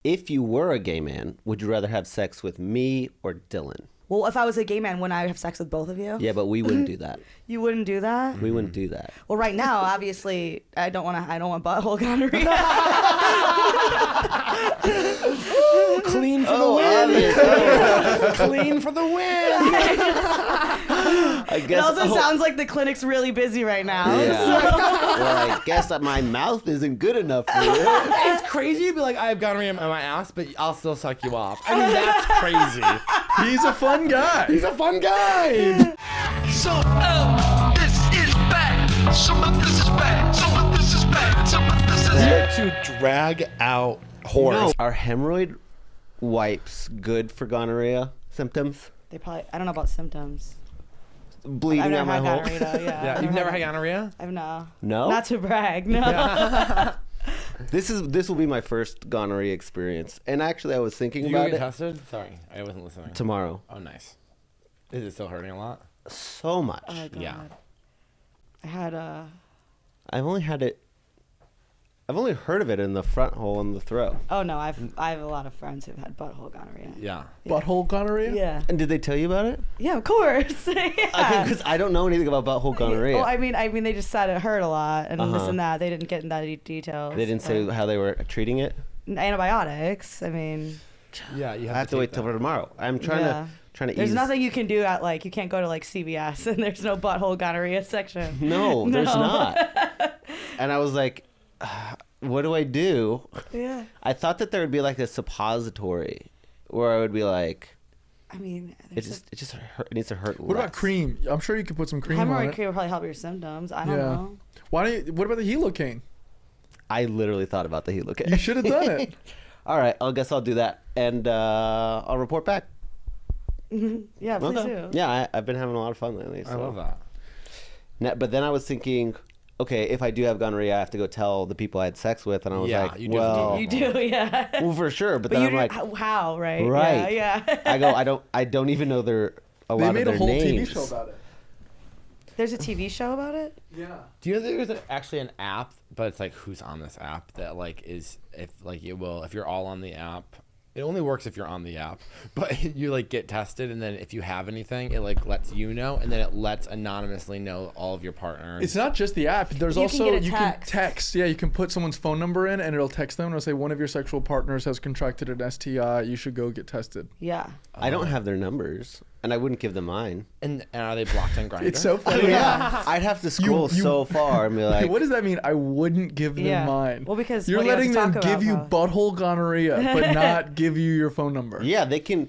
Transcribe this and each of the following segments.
If you were a gay man, would you rather have sex with me or Dylan? Well, if I was a gay man, wouldn't I have sex with both of you? Yeah, but we wouldn't do that. You wouldn't do that? We wouldn't do that. Well, right now, obviously, I don't want butthole gonorrhea. Clean for the win. Clean for the win. I guess. It also sounds like the clinic's really busy right now. Yeah. Well, I guess that my mouth isn't good enough for you. It's crazy to be like, I have gonorrhea in my ass, but I'll still suck you off. I mean, that's crazy. He's a fun guy. He's a fun guy. So, this is bad. Some of this is bad. Some of this is bad. Some of this is bad. To drag out horse. No. Are hemorrhoid wipes good for gonorrhea symptoms? They probably, I don't know about symptoms. Bleeding out my hole. Gonorrhea, Yeah, you've never had gonorrhea? I've no. No? Not to brag, no. This will be my first gonorrhea experience. And actually, I was thinking Did you about get it tested? Sorry, I wasn't listening. tomorrow. Oh, nice. Is it still hurting a lot? So much. Oh, God. Yeah. I had I've only heard of it in the front hole in the throat. oh no, I have a lot of friends who've had butthole gonorrhea. Yeah. Butthole gonorrhea? Yeah. And did they tell you about it? Yeah, of course. Yeah. Okay, because I don't know anything about butthole gonorrhea. Well, I mean, they just said it hurt a lot and this and that. They didn't get in that details. They didn't say how they were treating it. Antibiotics. I mean, Yeah, you I have to wait till tomorrow. I'm trying to There's ease. nothing you can do at you can't go to CVS and there's no butthole gonorrhea section. No, there's not. And I was like, what do I do? Yeah. I thought that there would be a suppository where I would be like, I mean, it just hurt, it needs to hurt What less. about cream? I'm sure you could put some cream on hemorrhoid it. cream will probably help your symptoms. I don't know. What about the Helocaine? I literally thought about the Helocaine. You should have done it. All right, I guess I'll do that, and I'll report back. Yeah, please Okay. do. Yeah, I've been having a lot of fun lately. I love that. But then I was thinking, okay, if I do have gonorrhea, I have to go tell the people I had sex with, and I was Yeah, like, you do. You do, yeah. well, for sure. But But then you I'm like, how, right? right. Yeah. I don't even know a They lot made of their a whole names. TV show about it. There's a TV show about it? Yeah. Do you know there's actually an app, but it's like who's on this app that is if you're all on the app. It only works if you're on the app, but you get tested, and then if you have anything, it lets you know, and then it lets anonymously know all of your partners. It's not just the app. There's You also can get a you can text. text. Yeah, you can put someone's phone number in, and it'll text them. It'll say one of your sexual partners has contracted an STI. You should go get tested. Yeah. I don't have their numbers, and I wouldn't give them mine. And are they blocked on Grindr? It's so funny. Yeah, I'd have to scroll so far and be like, What does that mean? I wouldn't give them Yeah. mine. Well, because you're what do you have letting to them talk give you about, butthole gonorrhea, but not give you your phone number. yeah, they can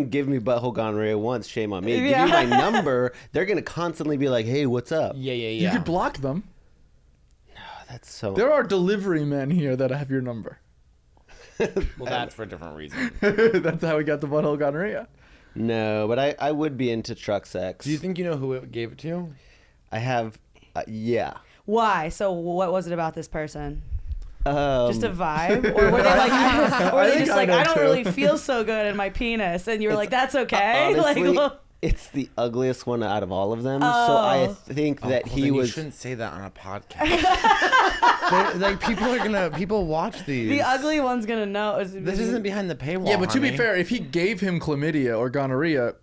give me butthole gonorrhea once. Shame on me. Yeah. Give you my number. They're gonna constantly be like, hey, what's up? Yeah. You could block them. That's so. There are delivery men here that have your number. Well, that's for a different reason. That's how we got the butthole gonorrhea. No, but I would be into truck sex. Do you think you know who it gave it to you? I have, yeah. Why? So what was it about this person? Just a Um, vibe? Or were they I think I know I don't too. really feel so good in my penis. And you were like, that's okay? honestly, well, it's the ugliest one out of all of them. So I think that he You was. shouldn't say that on a podcast. People watch these. the ugly one's going to know. This isn't behind the paywall. Yeah, but to be honey. fair, if he gave him chlamydia or gonorrhea,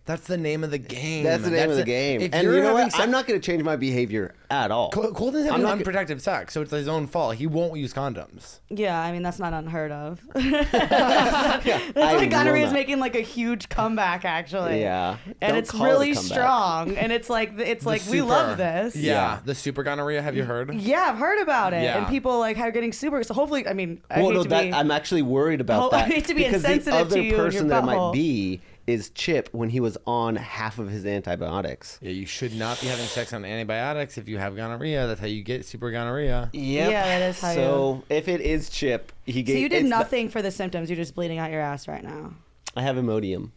that's the name of the game. That's the name of the game. If And you're you know having what? I'm not going to change my behavior at all. Colton's I'm having not unprotected sex, so it's his own fault. He won't use condoms. Yeah, I mean, that's not unheard of. I That's why will gonorrhea is not. making a huge comeback, actually. Yeah. And Don't it's call it a really comeback. strong. And it's like we love this. Yeah, the super gonorrhea. Have you heard? Yeah, I've heard about it. Yeah. And people are getting super. So hopefully, I mean, I Well, hate no, to that be. I'm actually worried about I that. hate to be because insensitive the other to you and your person that it might butthole. be is Chip when he was on half of his antibiotics. Yeah, you should not be having sex on antibiotics if you have gonorrhea. That's how you get super gonorrhea. Yep. Yeah, that is how So if it is Chip, he gave. So you did it's nothing for the symptoms. You're just bleeding out your ass right now. I have Imodium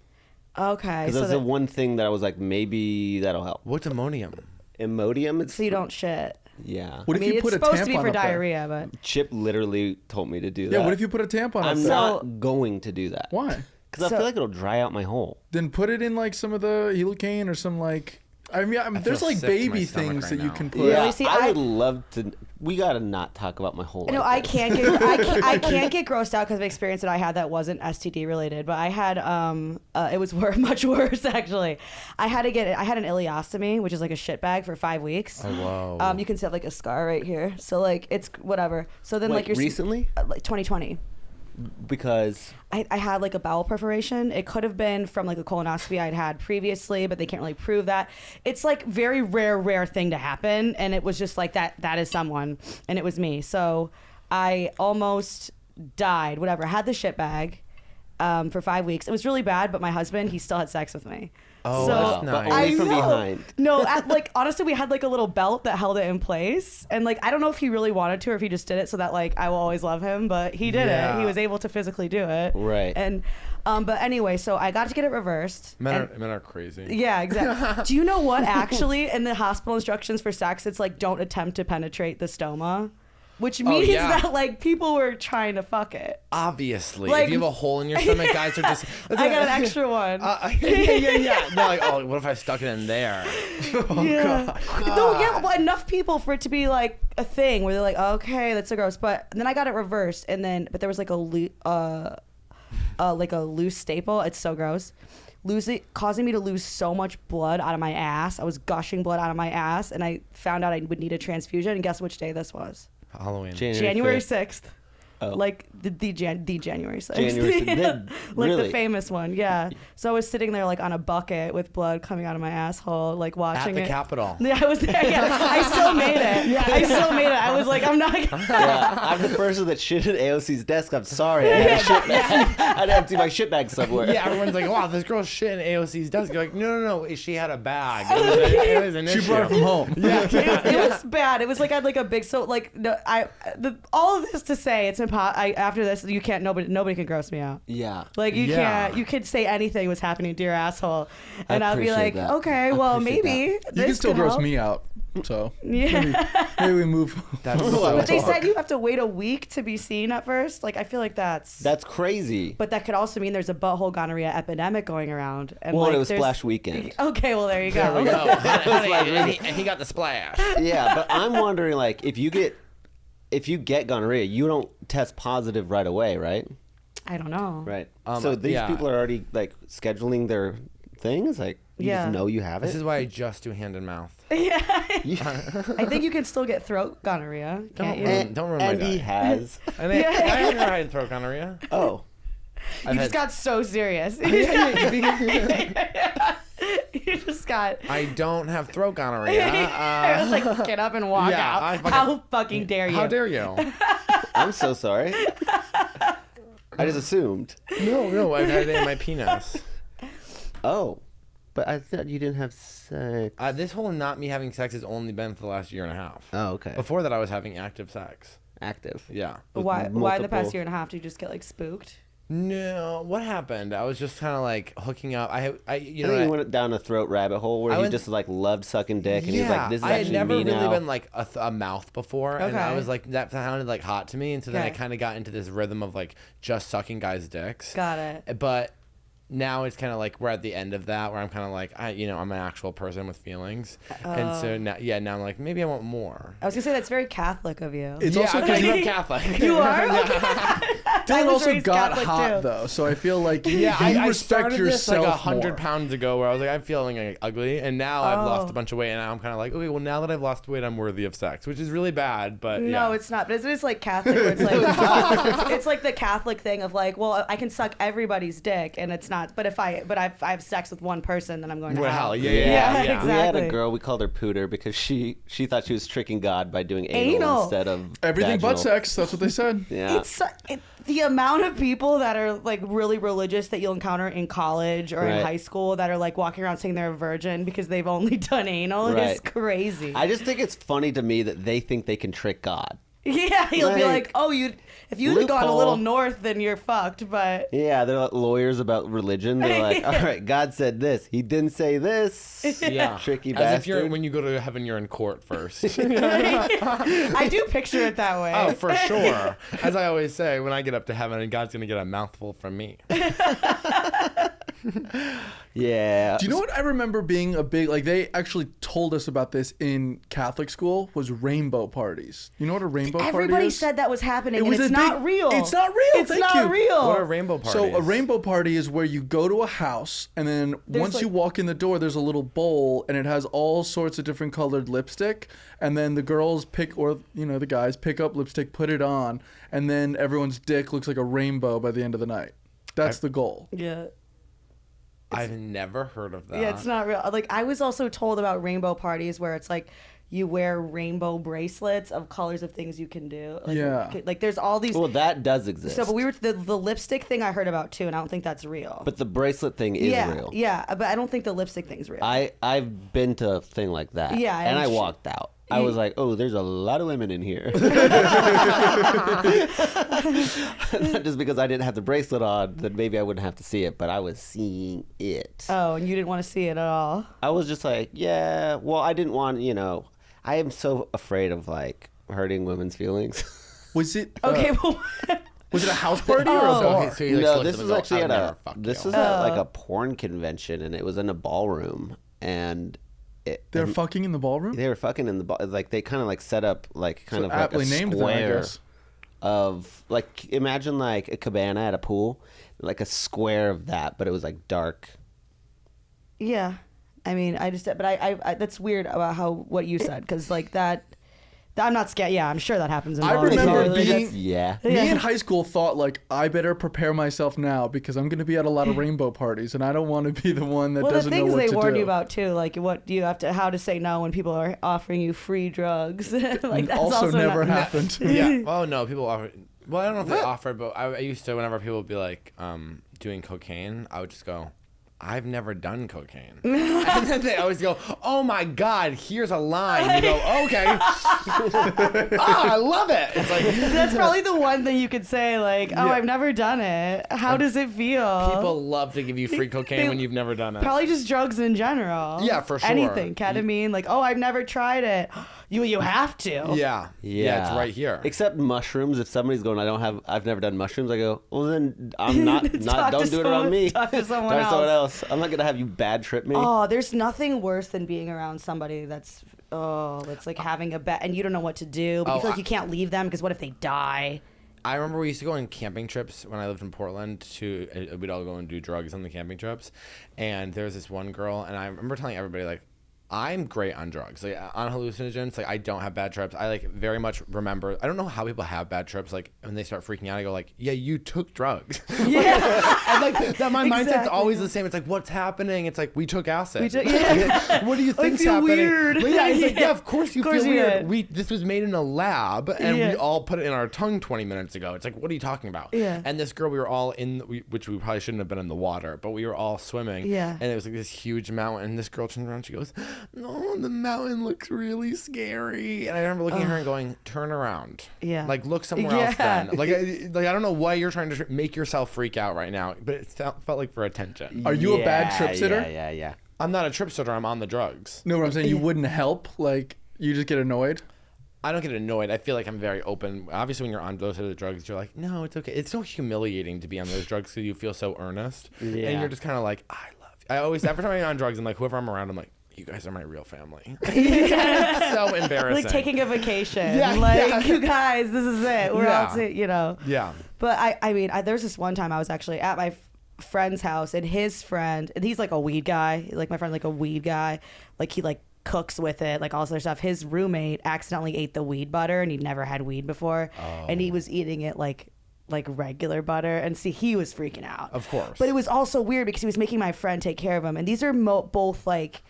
Okay. because So, that's the one thing that I was like, maybe that'll help. What's ammonium? Imodium. It's so you don't shit. Yeah. what I if mean, you put it's a supposed to be tampon for up there? diarrhea, but Chip literally told me to do that. Yeah, what if you put a tampon I'm up there? not going to do that. Why? Because I feel like it'll dry out my hole. Then put it in some of the Helocaine or some I mean, there's feel like sick to my baby stomach things right that you now. can put. Yeah, See, I I- would love to. We gotta not talk about my whole life. No, I then. can't get I can't get grossed out because of an experience that I had that wasn't STD related. But I had it was much worse actually. I had an ileostomy, which is like a shit bag for 5 weeks. Oh, whoa. You can see I have like a scar right here. So like it's whatever. So then Wait, like you're recently? like 2020. Because I had like a bowel perforation. It could have been from like a colonoscopy I'd had previously, but they can't really prove that. It's like very rare thing to happen, and it was just like that is someone, and it was me. So I almost died. Whatever. I had the shit bag for 5 weeks. It was really bad, but my husband, he still had sex with me. Oh, So- that's nice. But only from know. behind. No, like honestly, we had like a little belt that held it in place, and like I don't know if he really wanted to or if he just did it so that like I will always love him, but he did it. Yeah. He was able to physically do it. Right. And but anyway, so I got to get it reversed. Men and- are crazy. yeah, exactly. Do you know what actually in the hospital instructions for sex, it's like don't attempt to penetrate the stoma, which means yeah. that like people were trying to fuck it. Obviously, Like- if you have a hole in your stomach, guys are just. I got an extra one. Yeah. They're like, oh, what if I stuck it in there? Yeah. No, yeah, well, enough people for it to be like a thing where they're like, okay, that's so gross. But then I got it reversed, and then but there was like a loose staple. It's so gross. Causing me to lose so much blood out of my ass. I was gushing blood out of my ass, and I found out I would need a transfusion. And guess which day this was? Halloween. January 5th. 6th. Oh. Like the January 6th. January 6th. Yeah. Like Really? the famous one, yeah. So I was sitting there like on a bucket with blood coming out of my asshole, like At watching the it. Capitol. Yeah, I was there. Yeah, I still made it. I still made it. I was like, I'm not. Yeah, I'm the person that shit at AOC's desk. I'm sorry. I had, I had to empty my shit bag somewhere. Yeah, everyone's like, wow, this girl's shit in AOC's desk. You're like, no, she had a bag. It was an She issue. brought it from home. It was bad. It was like I had like a big all of this to say it's impossible. After this, you can't. Nobody can gross me out. Yeah. Like you Yeah. can't. You could say anything was happening to your asshole, I and I'll be appreciate like, that. okay, I well appreciate maybe You can this still could gross help. me out. So Yeah. maybe we move. That's move so on. But they Talk. said you have to wait a week to be seen at first. Like I feel like that's. That's crazy. But that could also mean there's a butthole gonorrhea epidemic going around. And Well, like, it was there's- Splash Weekend. Okay, well there you go. There we go. and he got the splash. Yeah, but I'm wondering, like, if you get gonorrhea, you don't test positive right away, right? I don't know. Right. So these yeah. people are already like scheduling their things. Like, you Yeah. just know you have it. This is why I just do hand and mouth. Yeah. Yeah. I think you can still get throat gonorrhea, can't you? Don't ruin my and he day. has. I have never had throat gonorrhea. Oh. You just got so serious. You just got. I don't have throat gonorrhea. I was like, get up and walk yeah, out. I fucking- How fucking dare you? How dare you? I'm so sorry. I just assumed. No, I've had it in my penis. Oh. But I thought you didn't have sex. This whole not me having sex has only been for the last year and a half. Oh, okay. Before that, I was having active sex. Active. Yeah. With Why the multiple- past year and a half? Do you just get like spooked? No, what happened? I was just kind of like hooking up. I you I know, think you went down a throat rabbit hole where I he went- just like loved sucking dick, and he was like, "This is I had actually never me really now." been like a mouth before, and I Okay. was like, that sounded like hot to me, and so then I Okay. kind of got into this rhythm of like just sucking guys' dicks. Got it. But now it's kind of like we're at the end of that, where I'm kind of like, I'm an actual person with feelings, and so now I'm like, maybe I want more. I was gonna say that's very Catholic of you. It's yeah, also because because you're Catholic. You are? Okay. I Dylan was also raised got Catholic, hot too. though, so I feel like Yeah, you I respect started yourself this like 100 more. pounds ago, where I was like, I'm feeling like ugly, and now I've lost Oh. a bunch of weight, and now I'm kind of like, okay, well now that I've lost weight, I'm worthy of sex, which is really bad, but No, yeah. it's not. But it's like Catholic, where it's like it's like the Catholic thing of like, well, I can suck everybody's dick, and it's not. But if I have sex with one person, then I'm going to Well, hell. yeah. We had exactly. a girl, we called her Pooter because she thought she was tricking God by doing anal, Anal. instead of Everything but vaginal. sex. That's what they said. Yeah. It's the amount of people that are like really religious that you'll encounter in college or in Right. high school that are like walking around saying they're a virgin because they've only done anal. Right. It's crazy. I just think it's funny to me that they think they can trick God. Yeah, he'll be Like, like, "Oh, if you'd have gone a loophole. little north, then you're fucked." But Yeah, they're like lawyers about religion. They're like, all right, God said this. He didn't say this. Yeah. Tricky As bastard. if you're when you go to heaven, you're in court first. I do picture it that way. Oh, for sure. As I always say, when I get up to heaven, and God's gonna get a mouthful from me. Yeah. Do you know what I remember being a big, like they actually told us about this in Catholic school, was rainbow parties. You know what a rainbow party is? Everybody said that was happening, and was it's a not big- real. It's not real. It's Thank not you. real. What are rainbow parties? So a rainbow party is where you go to a house and then once you walk in the door, there's a little bowl and it has all sorts of different colored lipstick. And then the girls pick, or the guys pick up lipstick, put it on, and then everyone's dick looks like a rainbow by the end of the night. That's the goal. Yeah. I've never heard of that. Yeah, it's not real. Like, I was also told about rainbow parties where it's like you wear rainbow bracelets of colors of things you can do. Like, Yeah. Like, there's all these. Well, that does exist. So, but we were the lipstick thing I heard about too, and I don't think that's real. But the bracelet thing is yeah, real. Yeah, but I don't think the lipstick thing's real. I've been to a thing like that. Yeah, and I I'm sure- walked out. I was like, oh, there's a lot of women in here. Not just because I didn't have the bracelet on, then maybe I wouldn't have to see it, but I was seeing it. Oh, and you didn't want to see it at all. I was just like, yeah, well, I didn't want, I am so afraid of like hurting women's feelings. Was it Okay, well, was it a house party or a Oh. bar? Okay, so you, like, No, looked this at was them and actually go, at "I would never fuck this you." was at like a porn convention, and it was in a ballroom, and They're fucking in the ballroom? they were fucking in the like they kind of like set up like kind So of like aptly a named then, I square guess. of like, imagine like a cabana at a pool, like a square of that, but it was like dark. yeah. I mean, but I that's weird about what you said, because like that. I'm not scared. Yeah, I'm sure that happens in I ballrooms. remember Really, being- Yeah. Me in high school thought like I better prepare myself now because I'm going to be at a lot of rainbow parties and I don't want to be the one that well, the doesn't know things what they to warn do. you about too, like how to say no when people are offering you free drugs. Like that's also never not, happened. Yeah. Oh no, people offer. Well, I don't know if they offered, but I used to. Whenever people would be like doing cocaine, I would just go, "I've never done cocaine," and then they always go, "Oh my God, here's a line." You go, "Okay." I love it. It's like That's probably the one thing you could say, like, "Oh, I've never done it. How does it feel?" people love to give you free cocaine they- when you've never done it. Probably just drugs in general. Yeah, for sure. Anything, ketamine, like, "Oh, I've never tried it." You have to. Yeah. Yeah, it's right here. Except mushrooms. If somebody's going, I've never done mushrooms. I go, well then I'm not Talk to don't do it around someone- me. talk to someone Talk to someone else. else. I'm not gonna have you bad trip me. Oh, there's nothing worse than being around somebody that's like having a bet and you don't know what to do, but you feel like you can't leave them because what if they die? I remember we used to go on camping trips when I lived in Portland. We'd all go and do drugs on the camping trips, and there was this one girl, and I remember telling everybody like, I'm great on drugs, like on hallucinogens. Like I don't have bad trips. I like very much remember. I don't know how people have bad trips. Like when they start freaking out, I go like, "Yeah, you took drugs." Yeah. And like that, my mindset's Exactly. always the same. It's like, what's happening? It's like we took acid. Yeah. What do you think's feel happening? weird. But yeah, it's like, yeah, of course you Of course feel you weird. did. This was made in a lab, and Yeah. we all put it in our tongue 20 minutes ago. It's like, what are you talking about? Yeah. And this girl, we were all which we probably shouldn't have been in the water, but we were all swimming. Yeah. And it was like this huge mountain. And this girl turns around, she goes, "No, the mountain looks really scary." And I remember looking at her and going, "Turn around. Yeah. Like look somewhere Yeah. else then." Like I don't know why you're trying to make yourself freak out right now, but it felt like for attention. Are you a bad trip sitter? Yeah. I'm not a trip sitter. I'm on the drugs. No, what I'm saying, you wouldn't help. Like you just get annoyed. I don't get annoyed. I feel like I'm very open. Obviously, when you're on those other drugs, you're like, no, it's okay. It's so humiliating to be on those drugs because you feel so earnest. Yeah. And you're just kind of like, I love you. I always, every time I'm on drugs, I'm like, whoever I'm around, I'm like, you guys are my real family. It's so embarrassing. Like taking a vacation. Yeah, like, yeah. you guys, this is it. We're Yeah. all, Yeah. But I mean, there's this one time I was actually at my friend's house, and his friend, and he's like a weed guy, like my friend, like a weed guy, like he like cooks with it, like all this other stuff. His roommate accidentally ate the weed butter, and he'd never had weed before, and he was eating it like regular butter, and see, he was freaking out, Of course. But it was also weird because he was making my friend take care of him, and these are both like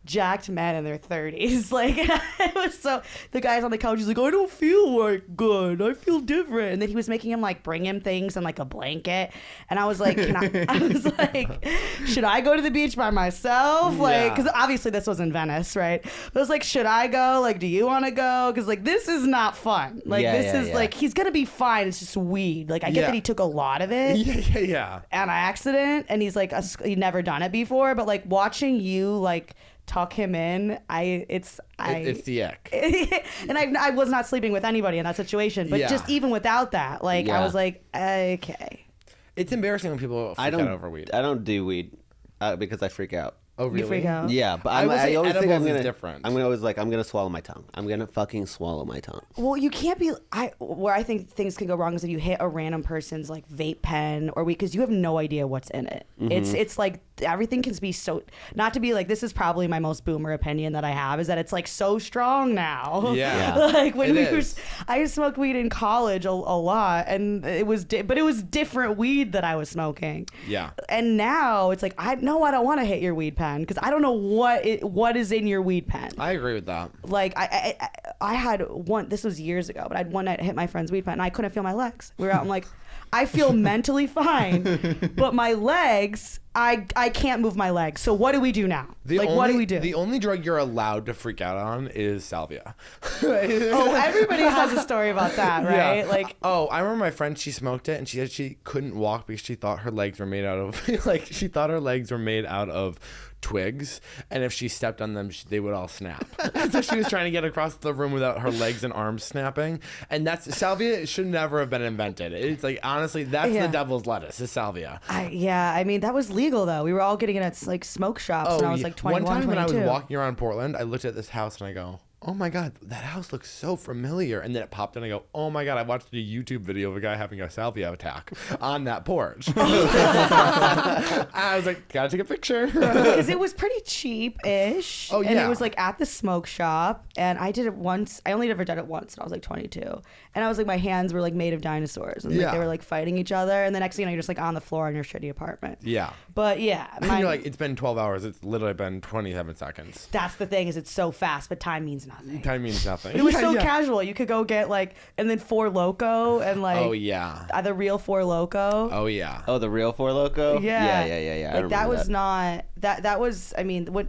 jacked men in their 30s. Like it was so, the guy's on the couch, he's like, I don't feel like good, I feel different, and then he was making him like bring him things and like a blanket, and I was like, I was like, should I go to the beach by myself? Like, because obviously this was in Venice, right? But I was like, should I go? Like, do you want to go? Because like this is not fun. Like this is like, he's gonna be fine, it's just weed. Like I get Yeah. that he took a lot of it Yeah. on accident, and he's like he'd never done it before, but like watching you like tuck him in, it's the ick. and I was not sleeping with anybody in that situation, but Yeah. just even without that, like I Yeah. was like, okay. It's embarrassing when people freak out over weed. I don't do weed because I freak out. Oh, really? You freak out? Yeah, but I would say I always think edibles I'm is gonna. different. I'm gonna swallow my tongue. I'm gonna fucking swallow my tongue. Well, you can't be. Where I think things can go wrong is if you hit a random person's like vape pen or because you have no idea what's in it. It's like everything can be so. Not to be like this is probably my most boomer opinion that I have is that it's like so strong now. Yeah. Like when It we is. I smoked weed in college a lot, and it was but it was different weed that I was smoking. Yeah. And now it's like I don't want to hit your weed pen because I don't know what is in your weed pen. I agree with that. Like I had one. This was years ago, but I had one night hit my friend's weed pen, and I couldn't feel my legs. We were out. I'm like, I feel mentally fine, but my legs, I can't move my legs. So what do we do now? What do we do? The only drug you're allowed to freak out on is salvia. Oh, everybody has a story about that, right? Yeah. Like, I remember my friend, she smoked it and she said she couldn't walk because she thought her legs were made out of she thought her legs were made out of twigs, and if she stepped on them they would all snap. So she was trying to get across the room without her legs and arms snapping, and that's salvia should never have been invented. It's like honestly that's the devil's lettuce is salvia. I mean that was legal though. We were all getting it at like smoke shops when I was like 21, One time 22. when I was walking around Portland, I looked at this house and I go, oh my God, that house looks so familiar. And then it popped in and I go, oh my God, I watched a YouTube video of a guy having a salvia attack on that porch. I was like, gotta take a picture. Because it was pretty cheap-ish. Oh, And yeah. it was like at the smoke shop. And I did it once. I only ever did it once and I was like 22. And I was like, my hands were like made of dinosaurs. And like, Yeah. they were like fighting each other. And the next thing you know, you're just like on the floor in your shitty apartment. Yeah. But yeah. And you're like, it's been 12 hours. It's literally been 27 seconds. that's the thing is it's so fast, but time means nothing. Time means nothing. It was so casual. You could go get like, and then Four Loko and like. Oh, yeah. The real Four Loko. Oh, yeah. Oh, the real Four Loko. Yeah. Yeah. Like that was not that was. I mean, what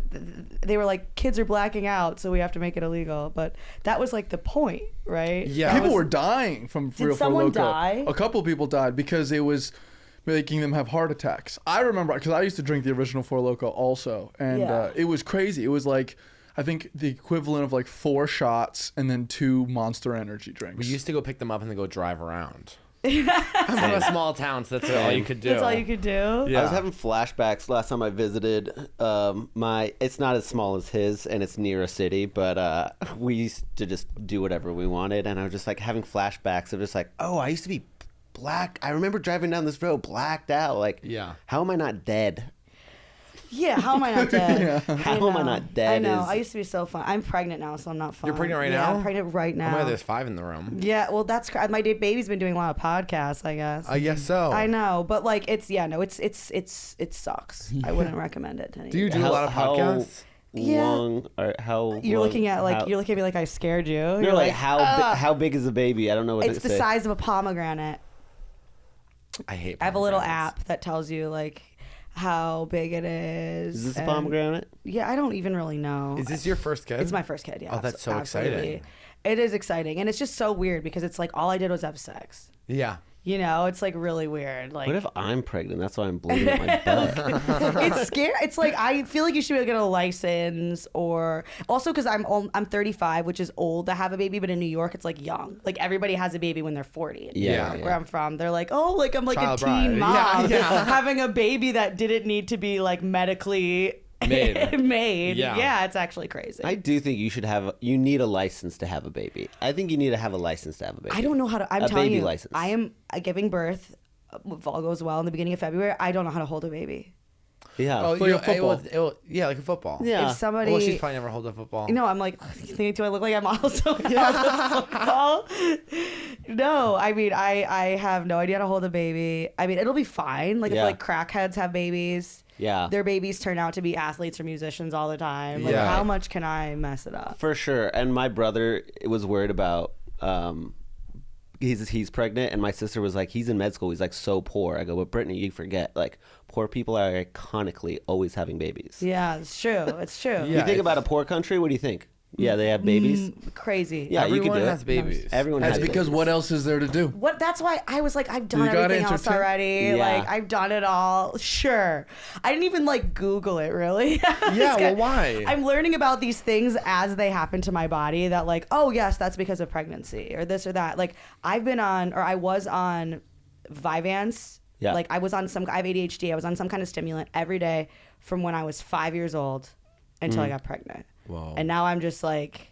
they were like, kids are blacking out, so we have to make it illegal. But that was like the point, right? Yeah. People were dying from Real Four someone Loko. die? A couple people died because it was making them have heart attacks. I remember because I used to drink the original Four Loko also, and Yeah. it was crazy. It was like I think the equivalent of like 4 shots and then 2 Monster Energy drinks. We used to go pick them up and then go drive around. I'm from a small town, so that's all you could do. That's all you could do. Yeah. I was having flashbacks last time I visited. It's not as small as his, and it's near a city, but we used to just do whatever we wanted, and I was just like having flashbacks of just like, oh, I used to be black. I remember driving down this road blacked out. Like, Yeah. how am I not dead? Yeah, how am I not dead? How am I not dead? I know. is- I used to be so fun. I'm pregnant now, so I'm not fun. You're pregnant right yeah, now? I'm pregnant right Oh now. my, there's 5 in the room. Yeah, well, that's my baby's been doing a lot of podcasts, I guess. I guess so. I know, but like it sucks. I wouldn't recommend it to anyone. Do you do a lot of podcasts? Yeah. long or how You're long- looking at like how, you're looking at me like I scared you. no, You're like how big is a baby? I don't know what it's to the say. size of a pomegranate. I hate I have a little pomegranates. app that tells you like how big it is. Is this a and- pomegranate? Yeah, I don't even really know. Is this your first kid? It's my first kid, yeah. Oh, that's so absolutely. exciting. It is exciting. And it's just so weird because it's like all I did was have sex. Yeah. You know, it's like really weird. Like What if I'm pregnant? That's why I'm bleeding at my butt. it's scary. It's like I feel like you should be able to get a license, or also because I'm 35, which is old to have a baby, but in New York it's like young. Like everybody has a baby when they're 40. Yeah, Like, yeah. where I'm from, they're like, oh, like I'm like Child a teen bride. mom Yeah. having a baby that didn't need to be like medically Made. Yeah, it's actually crazy. I do think you need a license to have a baby. I think you need to have a license to have a baby. I don't know how to. I'm a telling baby you, license. I am giving birth. If all goes well in the beginning of February, I don't know how to hold a baby. Yeah. Oh, Like a football. Yeah, like a football. Yeah. If somebody, Well, she's probably never held a football. do I look like I'm also football? No, I mean I have no idea how to hold a baby. I mean it'll be fine. Like Yeah. if like crackheads have babies, Yeah. their babies turn out to be athletes or musicians all the time. Like Yeah. how much can I mess it up? For sure. And my brother was worried about he's pregnant, and my sister was like, he's in med school, he's like so poor. I go, but Brittany, you forget, like poor people are iconically always having babies. Yeah, it's true. It's true. Yeah. You think about a poor country, what do you think? Yeah, they have babies. Crazy. Yeah, you Everyone can do has it. babies. Everyone That's has because babies. what else is there to do? What? That's why I was like, I've done You gotta everything else entertain- already. Yeah. Like I've done it all. Sure, I didn't even like Google it really. Yeah, well, why? I'm learning about these things as they happen to my body. That like, oh yes, that's because of pregnancy or this or that. Like I was on Vyvanse Yeah. Like I have ADHD. I was on some kind of stimulant every day from when I was 5 years old until I got pregnant. Whoa. And now I'm just like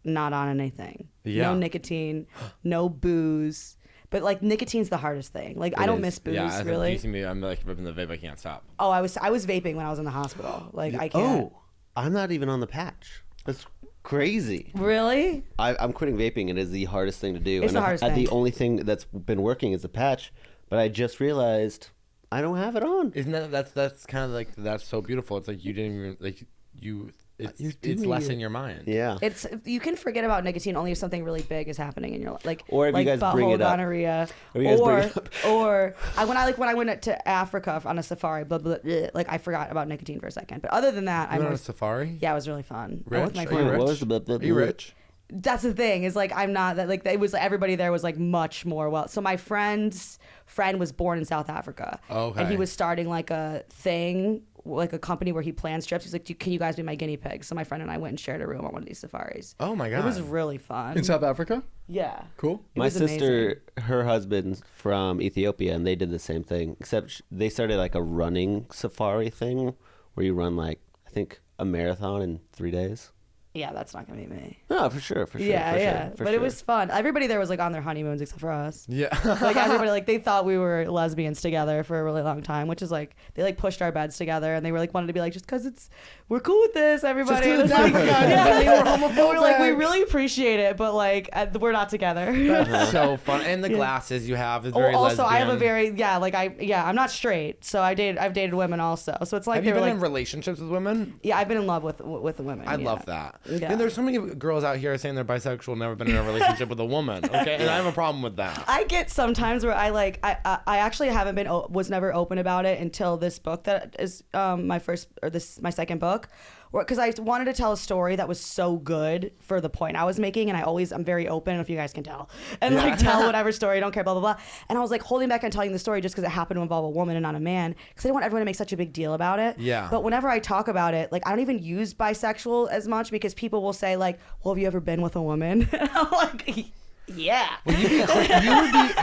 not on anything. Yeah. No nicotine, no booze. But like nicotine's the hardest thing. Like I don't miss booze Yeah, really. You see me, I'm like ripping the vape. I can't stop. Oh, I was vaping when I was in the hospital. Like I can't. Oh, I'm not even on the patch. That's crazy. Really? I'm quitting vaping. It is the hardest thing to do. It's the hardest thing. The only thing that's been working is the patch, but I just realized I don't have it on. Isn't that's kind of like that's so beautiful. It's like you didn't even like you. It's less in your mind. Yeah. It's you can forget about nicotine only if something really big is happening in your life, like Or if you like guys bring butthole it up. gonorrhea, Or you guys bring it up. or when I went to Africa on a safari, blah, blah, blah, like I forgot about nicotine for a second. But other than that, You went on a safari? yeah, it was really fun. I went with Rich? my Are you friends. rich? What was the blah, blah, Are you blah? rich? That's the thing is like I'm not that like it was everybody there was like much more well. So my friend's friend was born in South Africa, Okay. and he was starting like a thing, like a company where he plans trips. He's like, can you guys be my guinea pigs? So my friend and I went and shared a room on one of these safaris. Oh my god. It was really fun. In South Africa? Yeah. Cool. My was sister, her husband's from Ethiopia, and they did the same thing, except they started like a running safari thing where you run like, I think, a marathon in 3 days. Yeah, that's not gonna be me. No, for sure. Yeah. For But sure. it was fun. Everybody there was like on their honeymoons except for us. Yeah. Like everybody, like they thought we were lesbians together for a really long time, which is like they like pushed our beds together and they were like wanted to be like just because we're cool with this, everybody. Just 'cause It's it's like, Africa, yeah, they were we were like we really appreciate it, but like we're not together. That's so fun. And the glasses you have is very Also, I have a lesbian. very I'm not straight, so I've dated women also. So it's like Have you they were been like in relationships with women? yeah, I've been in love with the women. I yeah. love that. Yeah. And there's so many girls out here saying they're bisexual, never been in a relationship with a woman. Okay, and I have a problem with that. I get sometimes where I actually haven't been was never open about it until this book that is my second book, because I wanted to tell a story that was so good for the point I was making, and I'm very open if you guys can tell, and like tell whatever story, I don't care, blah blah blah. And I was like holding back on telling the story just because it happened to involve a woman and not a man, because I didn't want everyone to make such a big deal about it. Yeah. But whenever I talk about it, like I don't even use bisexual as much because people will say like, well, have you ever been with a woman? And I'm like, yeah.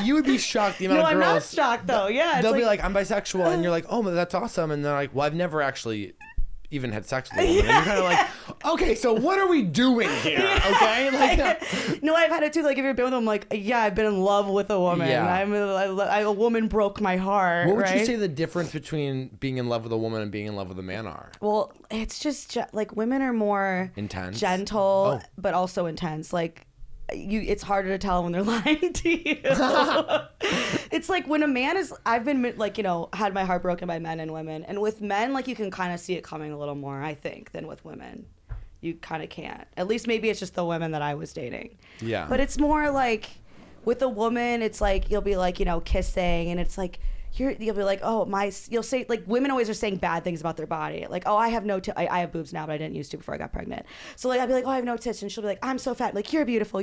You would be shocked the amount No, of I'm girls. not shocked though. Yeah, it's They'll be like, I'm bisexual, and you're like, oh, but that's awesome. And they're like, well, I've never actually even had sex with a woman. And you're kind of like, okay, so what are we doing here? Okay, like, no, I've had it too. Like, if you've been with them, like, yeah, I've been in love with a woman. Yeah. A woman broke my heart. what would right? you say the difference between being in love with a woman and being in love with a man are? Well, it's just like women are more Intense? gentle, Oh. but also intense. Like, it's harder to tell when they're lying to you. It's like when a man is, I've been like, had my heart broken by men and women, and with men, like you can kind of see it coming a little more, I think, than with women. You kind of can't. At least maybe it's just the women that I was dating. Yeah. But it's more like with a woman, it's like you'll be like, kissing, and it's like you'll be like, oh you'll say like women always are saying bad things about their body, like, oh, I have no I have boobs now, but I didn't used to before I got pregnant. So like I'd be like, oh, I have no tits, and she'll be like, I'm so fat. Like, you're beautiful,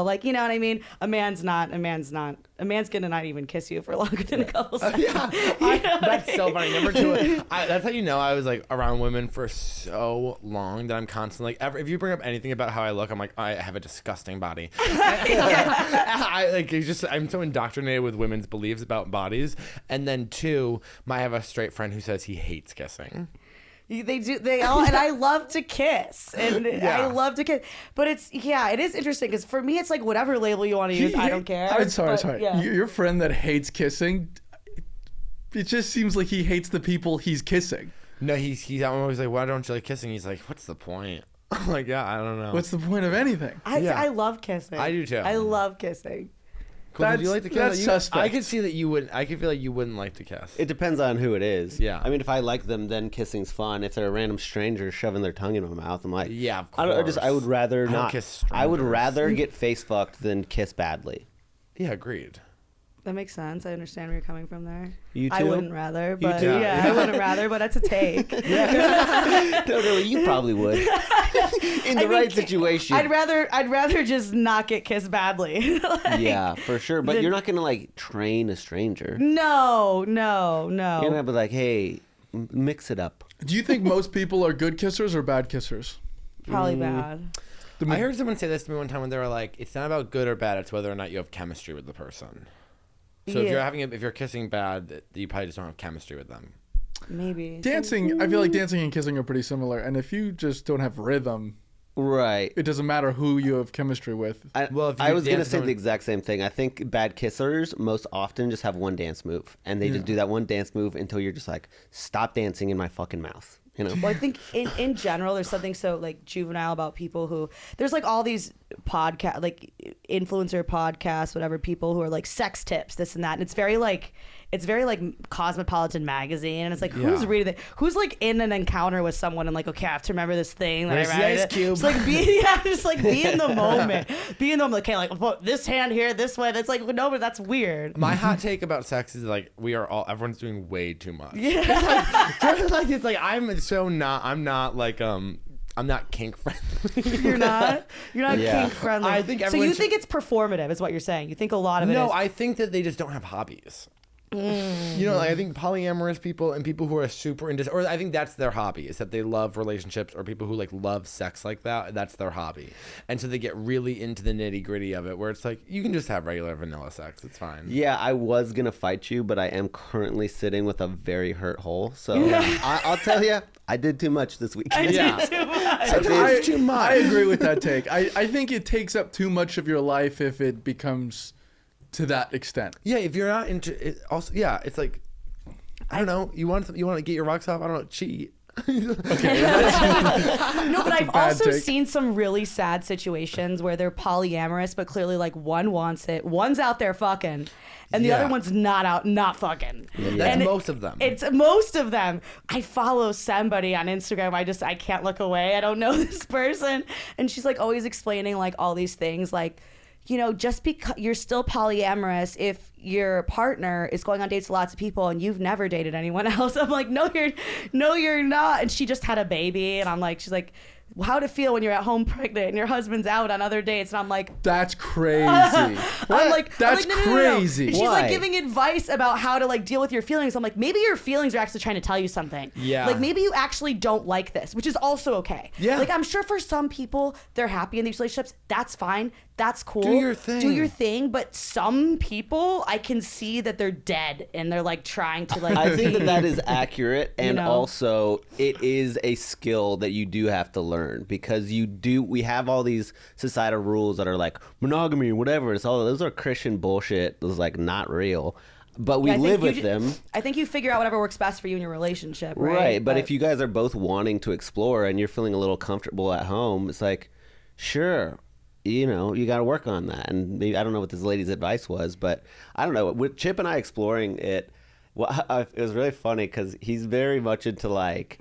like, you know what I mean? A man's gonna not even kiss you for longer than a couple seconds. That's so funny. Number two, that's how you know I was like around women for so long that I'm constantly like, if you bring up anything about how I look, I'm like, I have a disgusting body. I'm so indoctrinated with women's beliefs about bodies. And then two, I have a straight friend who says he hates kissing. They do. They all, and I love to kiss, and I love to kiss. But it is interesting because for me, it's like whatever label you want to use, I don't care. I'm sorry. Yeah. Your friend that hates kissing, it just seems like he hates the people he's kissing. No, I'm always like, why don't you like kissing? He's like, what's the point? I'm like, yeah, I don't know. What's the point of anything? I love kissing. I do too. I love kissing. Cool. Do you like to kiss? That's suspect. I could see that you would. I could feel like you wouldn't like to kiss. It depends on who it is. Yeah. I mean, if I like them, then kissing's fun. If they're a random stranger shoving their tongue in my mouth, I'm like, Yeah, of I would rather I don't not. kiss I would strangers. rather get face fucked than kiss badly. Yeah, agreed. That makes sense. I understand where you're coming from there. You I too? wouldn't rather, but too? yeah, I wouldn't rather, but that's a take. No, really, you probably would. In the right situation. I'd rather just not get kissed badly. Like, yeah, for sure. But you're not gonna like train a stranger. No. You're gonna be like, hey, mix it up. Do you think most people are good kissers or bad kissers? Probably bad. I heard someone say this to me one time when they were like, "It's not about good or bad; it's whether or not you have chemistry with the person." So if you're kissing bad, you probably just don't have chemistry with them. Maybe. Dancing, I feel like dancing and kissing are pretty similar. And if you just don't have rhythm, Right. it doesn't matter who you have chemistry with. I was going to say the exact same thing. I think bad kissers most often just have one dance move, and they just do that one dance move until you're just like, stop dancing in my fucking mouth. You know? Well, I think in general, there's something so like juvenile about people who there's like all these podcast, like influencer podcasts, whatever, people who are like sex tips, this and that. And it's very like Cosmopolitan magazine. And it's like, who's reading it? Who's like in an encounter with someone and like, okay, I have to remember this thing that I read. Just like be in the moment. Be in the moment. Okay, like put this hand here, this way. That's like, no, but that's weird. My hot take about sex is like everyone's doing way too much. Yeah. It's like I'm not kink friendly. You're not kink friendly. I think so. You think it's performative, is what you're saying? You think a lot of it is. No, I think that they just don't have hobbies. You know, like I think polyamorous people and people who are super into, or I think that's their hobby, is that they love relationships, or people who like love sex like that. That's their hobby, and so they get really into the nitty gritty of it, where it's like you can just have regular vanilla sex. It's fine. Yeah, I was gonna fight you, but I am currently sitting with a very hurt hole. So I'll tell you, I did too much this weekend. I agree with that take. I think it takes up too much of your life if it becomes to that extent. Yeah, if you're not into it, also, yeah, it's like, I don't know, you want to get your rocks off, I don't know, cheat. Okay. No, but I've also seen some really sad situations where they're polyamorous, but clearly like one wants it, one's out there fucking, and the other one's not fucking. That's most of them. It's most of them. I follow somebody on Instagram. I can't look away. I don't know this person, and she's like always explaining like all these things like, you know, just because you're still polyamorous, if your partner is going on dates with lots of people and you've never dated anyone else, I'm like, no, you're not. And she just had a baby, and I'm like, she's like, how'd it feel when you're at home pregnant and your husband's out on other dates? And I'm like, that's crazy. I'm like, no. crazy. And she's like giving advice about how to like deal with your feelings. I'm like, maybe your feelings are actually trying to tell you something. Yeah. Like maybe you actually don't like this, which is also okay. Yeah. Like I'm sure for some people they're happy in these relationships. That's fine. That's cool. Do your thing. Do your thing. But some people, I can see that they're dead and they're like trying to like. I think that is accurate, and You know? also it is a skill that you do have to learn, because we have all these societal rules that are like monogamy or whatever. It's all those are Christian bullshit. Those like not real. But we live with them. I think you figure out whatever works best for you in your relationship, right? Right. But if you guys are both wanting to explore and you're feeling a little comfortable at home, it's like, sure, you know, you got to work on that. And maybe, I don't know what this lady's advice was, but I don't know. With Chip and I exploring it, it was really funny because he's very much into like,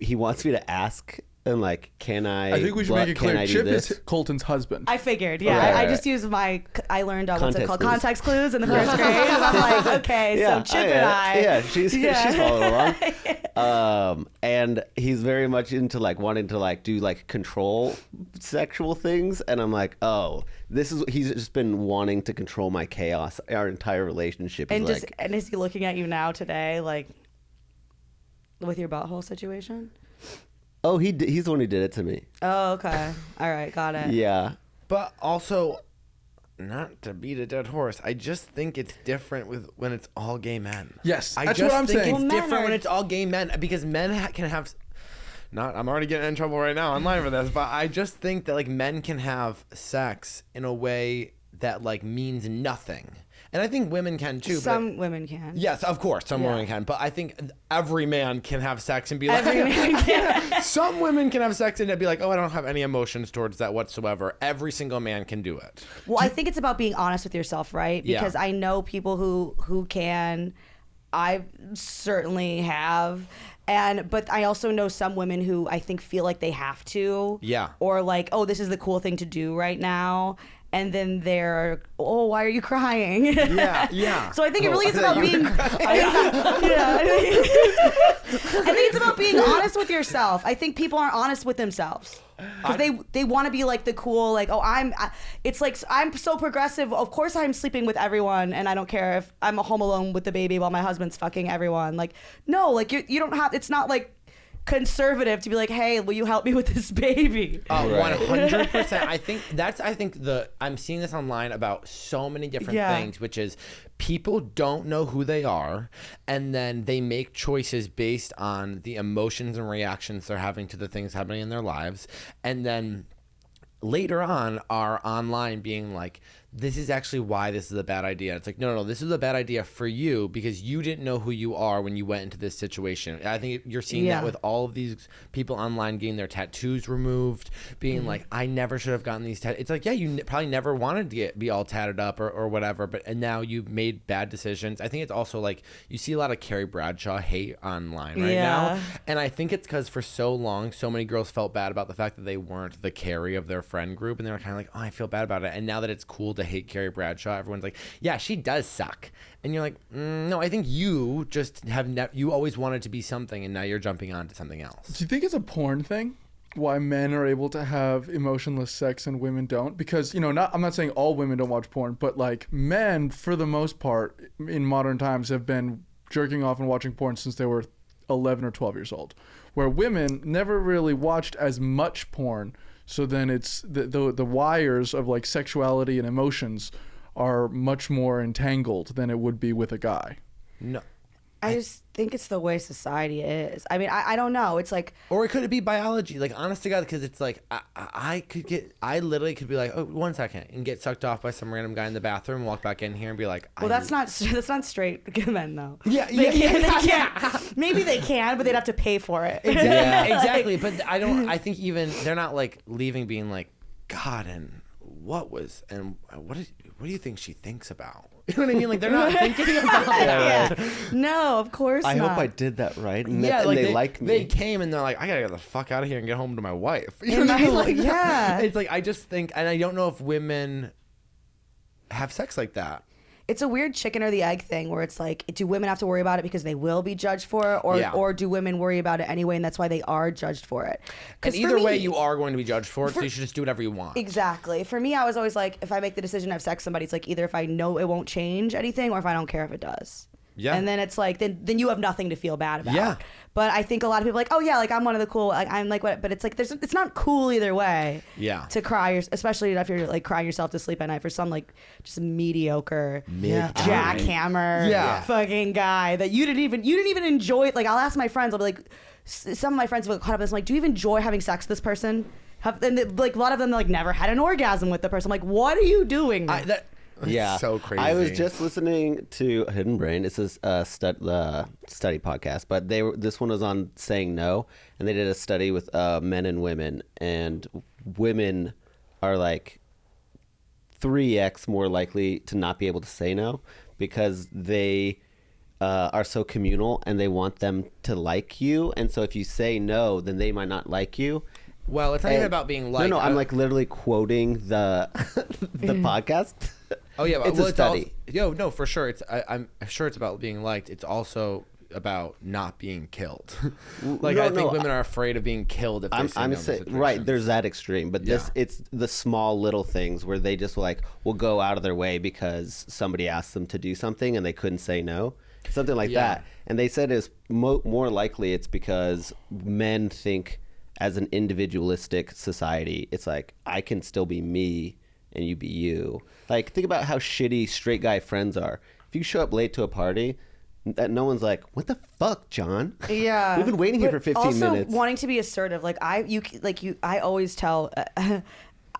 he wants me to ask and like, can I think we should make it clear. Chip is Colton's husband. I figured, yeah. Okay, I right. just used I learned what's it called? Clues. Context clues in the first grade. And I'm like, okay, so Chip and I. Yeah, she's following along. And he's very much into like wanting to like do like control sexual things. And I'm like, oh, he's just been wanting to control my chaos. Our entire relationship is And is he looking at you now today, like with your butthole situation? oh, he's the one who did it to me. Oh, okay. All right, got it. Yeah. But also, not to beat a dead horse, I just think it's different when it's all gay men. Yes, I that's just what I'm think saying. it's Well, men different are- when it's all gay men, because men can have. I'm already getting in trouble right now online for this, but I just think that like men can have sex in a way that like means nothing. And I think women can too. Some women can. Yes, of course, some women can. But I think every man can have sex and be like, Every man can. Some women can have sex and be like, oh, I don't have any emotions towards that whatsoever. Every single man can do it. Well, I think it's about being honest with yourself, right? Yeah. Because I know people who can. I certainly have. But I also know some women who I think feel like they have to. Yeah. Or like, oh, this is the cool thing to do right now. And then they're, oh, why are you crying? Yeah. So I think it really is about being. I think it's about being honest with yourself. I think people aren't honest with themselves because they want to be like the cool, like, oh, it's like I'm so progressive. Of course, I'm sleeping with everyone, and I don't care if I'm home alone with the baby while my husband's fucking everyone. Like, no, like you don't have. It's not like conservative to be like, hey, will you help me with this baby? 100%. I'm seeing this online about so many different things, which is people don't know who they are, and then they make choices based on the emotions and reactions they're having to the things happening in their lives, and then later on are online being like, this is actually why this is a bad idea. It's like, no, this is a bad idea for you because you didn't know who you are when you went into this situation. I think you're seeing that with all of these people online getting their tattoos removed, being like, I never should have gotten these tattoos. It's like, yeah, you probably never wanted to be all tatted up or whatever, and now you made bad decisions. I think it's also like you see a lot of Carrie Bradshaw hate online right now. And I think it's because for so long, so many girls felt bad about the fact that they weren't the Carrie of their friend group. And they were kind of like, oh, I feel bad about it. And now that it's cool to hate Carrie Bradshaw, everyone's like, yeah, she does suck. And you're like, no, I think you just you always wanted to be something, and now you're jumping on to something else. Do you think it's a porn thing? Why men are able to have emotionless sex and women don't? Because, I'm not saying all women don't watch porn, but like men, for the most part, in modern times, have been jerking off and watching porn since they were 11 or 12 years old, where women never really watched as much porn. So then it's the wires of like sexuality and emotions are much more entangled than it would be with a guy. No. I just think it's the way society is. I mean, I don't know. It's like, or could it be biology? Like, honest to God, because it's like I literally could be like, oh, 1 second, and get sucked off by some random guy in the bathroom, walk back in here, and be like, well, that's not straight men though. Yeah. Maybe they can, but they'd have to pay for it. Exactly. But I think even they're not like leaving being like, God, and what do you think she thinks about? You know what I mean? Like, they're not thinking about that. No, of course not. I hope I did that right. And yeah, and like they like me. They came and they're like, I gotta get the fuck out of here and get home to my wife. You know what I mean? Like, yeah. It's like, I just think, and I don't know if women have sex like that. It's a weird chicken or the egg thing where it's like, do women have to worry about it because they will be judged for it, or do women worry about it anyway, and that's why they are judged for it? And either way, you are going to be judged for it, so you should just do whatever you want. Exactly. For me, I was always like, if I make the decision to have sex with somebody, it's like either if I know it won't change anything or if I don't care if it does. Yeah. And then it's like, then you have nothing to feel bad about. Yeah. But I think a lot of people are like, oh yeah, like I'm one of the cool, like I'm like what, but it's like it's not cool either way. Yeah. To cry, especially if you're like crying yourself to sleep at night for some like just mediocre jackhammer fucking guy that you didn't even enjoy. Like I'll ask my friends, I'll be like, some of my friends will caught up this, I'm like, do you even enjoy having sex with this person? And like a lot of them like never had an orgasm with the person. I'm like, what are you doing? Yeah, so crazy. I was just listening to Hidden Brain. It's a study podcast, but this one was on saying no, and they did a study with men and women, and women are like 3x more likely to not be able to say no because they are so communal and they want them to like you, and so if you say no, then they might not like you. Well, it's not even about being liked. No, I'm like literally quoting the podcast. Oh yeah, it's a study. No, for sure. I'm sure it's about being liked. It's also about not being killed. I think women are afraid of being killed if they say no to situations. Right, there's that extreme, but it's the small little things where they just will go out of their way because somebody asked them to do something and they couldn't say no, something like that. And they said is more likely it's because men think as an individualistic society, it's like I can still be me and you be you. Like, think about how shitty straight guy friends are. If you show up late to a party, that no one's like, what the fuck, John? Yeah, we've been waiting here for 15 minutes. Also, wanting to be assertive. Like I always tell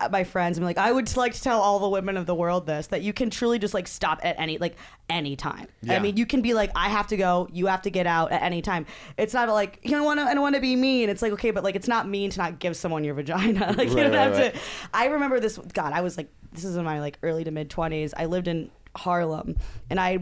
my friends, I'm like, I would like to tell all the women of the world that you can truly just like stop at any time. Yeah. I mean, you can be like, I have to go, you have to get out at any time. It's not like I don't want to be mean. It's like, okay, but like it's not mean to not give someone your vagina. Like you don't have to. I remember this. God, I was like, this is in my like early to mid 20s. I lived in Harlem, and I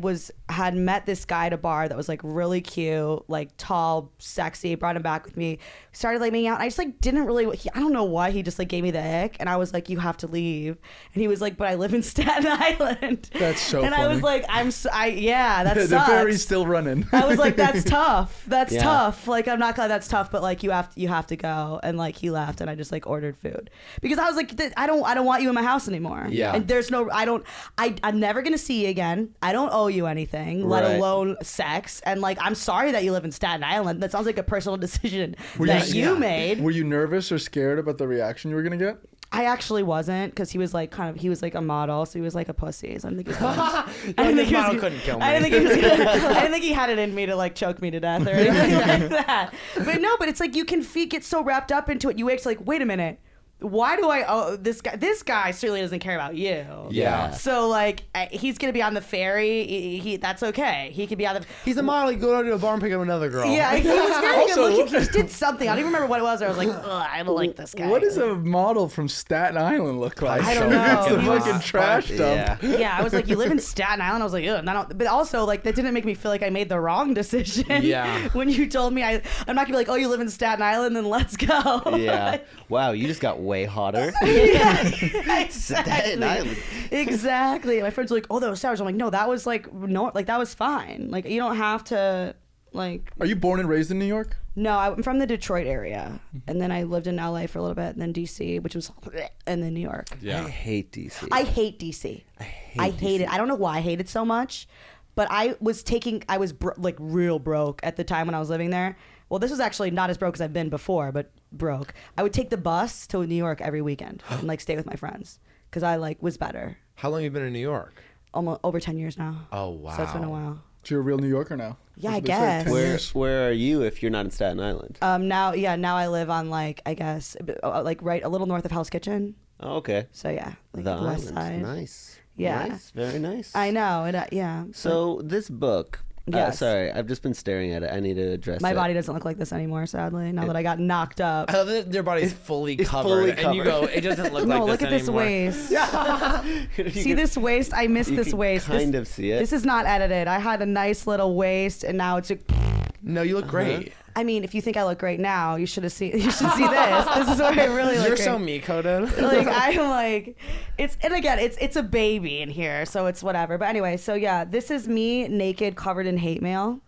had met this guy at a bar that was like really cute, like tall, sexy. Brought him back with me, started like making out, and I just like didn't really I don't know why he just like gave me the ick, and I was like, you have to leave, and he was like, but I live in Staten Island. That's so and funny. I was like, that sucks. The ferry's still running. I was like, that's tough. That's tough. Like, I'm not glad that's tough, but like you have to go. And like he left, and I just like ordered food because I was like, I don't want you in my house anymore. Yeah. And there's no, I'm never gonna see you again. I don't owe you anything. anything, let alone sex. And like, I'm sorry that you live in Staten Island. That sounds like a personal decision that you made. Were you nervous or scared about the reaction you were gonna get? I actually wasn't, because he was like a model, so he was like a pussy. So I didn't think he was model couldn't kill me. I didn't think he had it in me to like choke me to death or anything like that. But no, but it's like you can get so wrapped up into it. You wait, like, wait a minute. Why do I owe this guy? This guy certainly doesn't care about you. Yeah. So like, he's gonna be on the ferry. He that's okay. He could be on the. He's a model. You go out to a bar and pick up another girl. Yeah, he was very good looking. He just did something. I don't even remember what it was. I was like, ugh, I don't like this guy. What does a model from Staten Island look like? I don't know. It's the He was- fucking trash dump. Yeah, I was like, you live in Staten Island. I was like, ugh. And I don't, but also, like, that didn't make me feel like I made the wrong decision. Yeah. When you told me, I'm not gonna be like, oh, you live in Staten Island, then let's go. Yeah. Wow, you just got way hotter. Yeah, Staten Island. Exactly. My friends were like, oh, that was savage. I'm like, no, that was like, no, like that was fine. Like, you don't have to, like. Are you born and raised in New York? No, I'm from the Detroit area, and then I lived in LA for a little bit, and then DC, which was, and then New York. Yeah. I hate DC. I hate DC. I hate it. I don't know why I hate it so much, but I was like real broke at the time when I was living there. Well, this was actually not as broke as I've been before, but broke. I would take the bus to New York every weekend and like stay with my friends because I like was better. How long have you been in New York? Almost over 10 years now. Oh, wow. So it's been a while. So you're a real New Yorker now? Yeah, That's I what they say, guess. 10 Where years. where are you if you're not in Staten Island? Now I live on like, I guess, like right a little north of Hell's Kitchen. Oh, okay. So yeah, like The west island. side. Nice. Yeah. Nice. Very nice. I know. Yeah. So this book. Yes. Sorry, I've just been staring at it. I need to address My it. body doesn't look like this anymore, sadly, now that I got knocked up. I love that their body's fully it's covered. fully And you go, it doesn't look No, like look this at anymore. this waist. See this waist? I miss You this can waist. kind this, of see it. This is not edited. I had a nice little waist, and now it's a. No, you look great. I mean, if you think I look great now, you should see this. This is where I really look You're great. so me, Colton. Like I'm like, it's a baby in here, so it's whatever. But anyway, so yeah, this is me naked, covered in hate mail,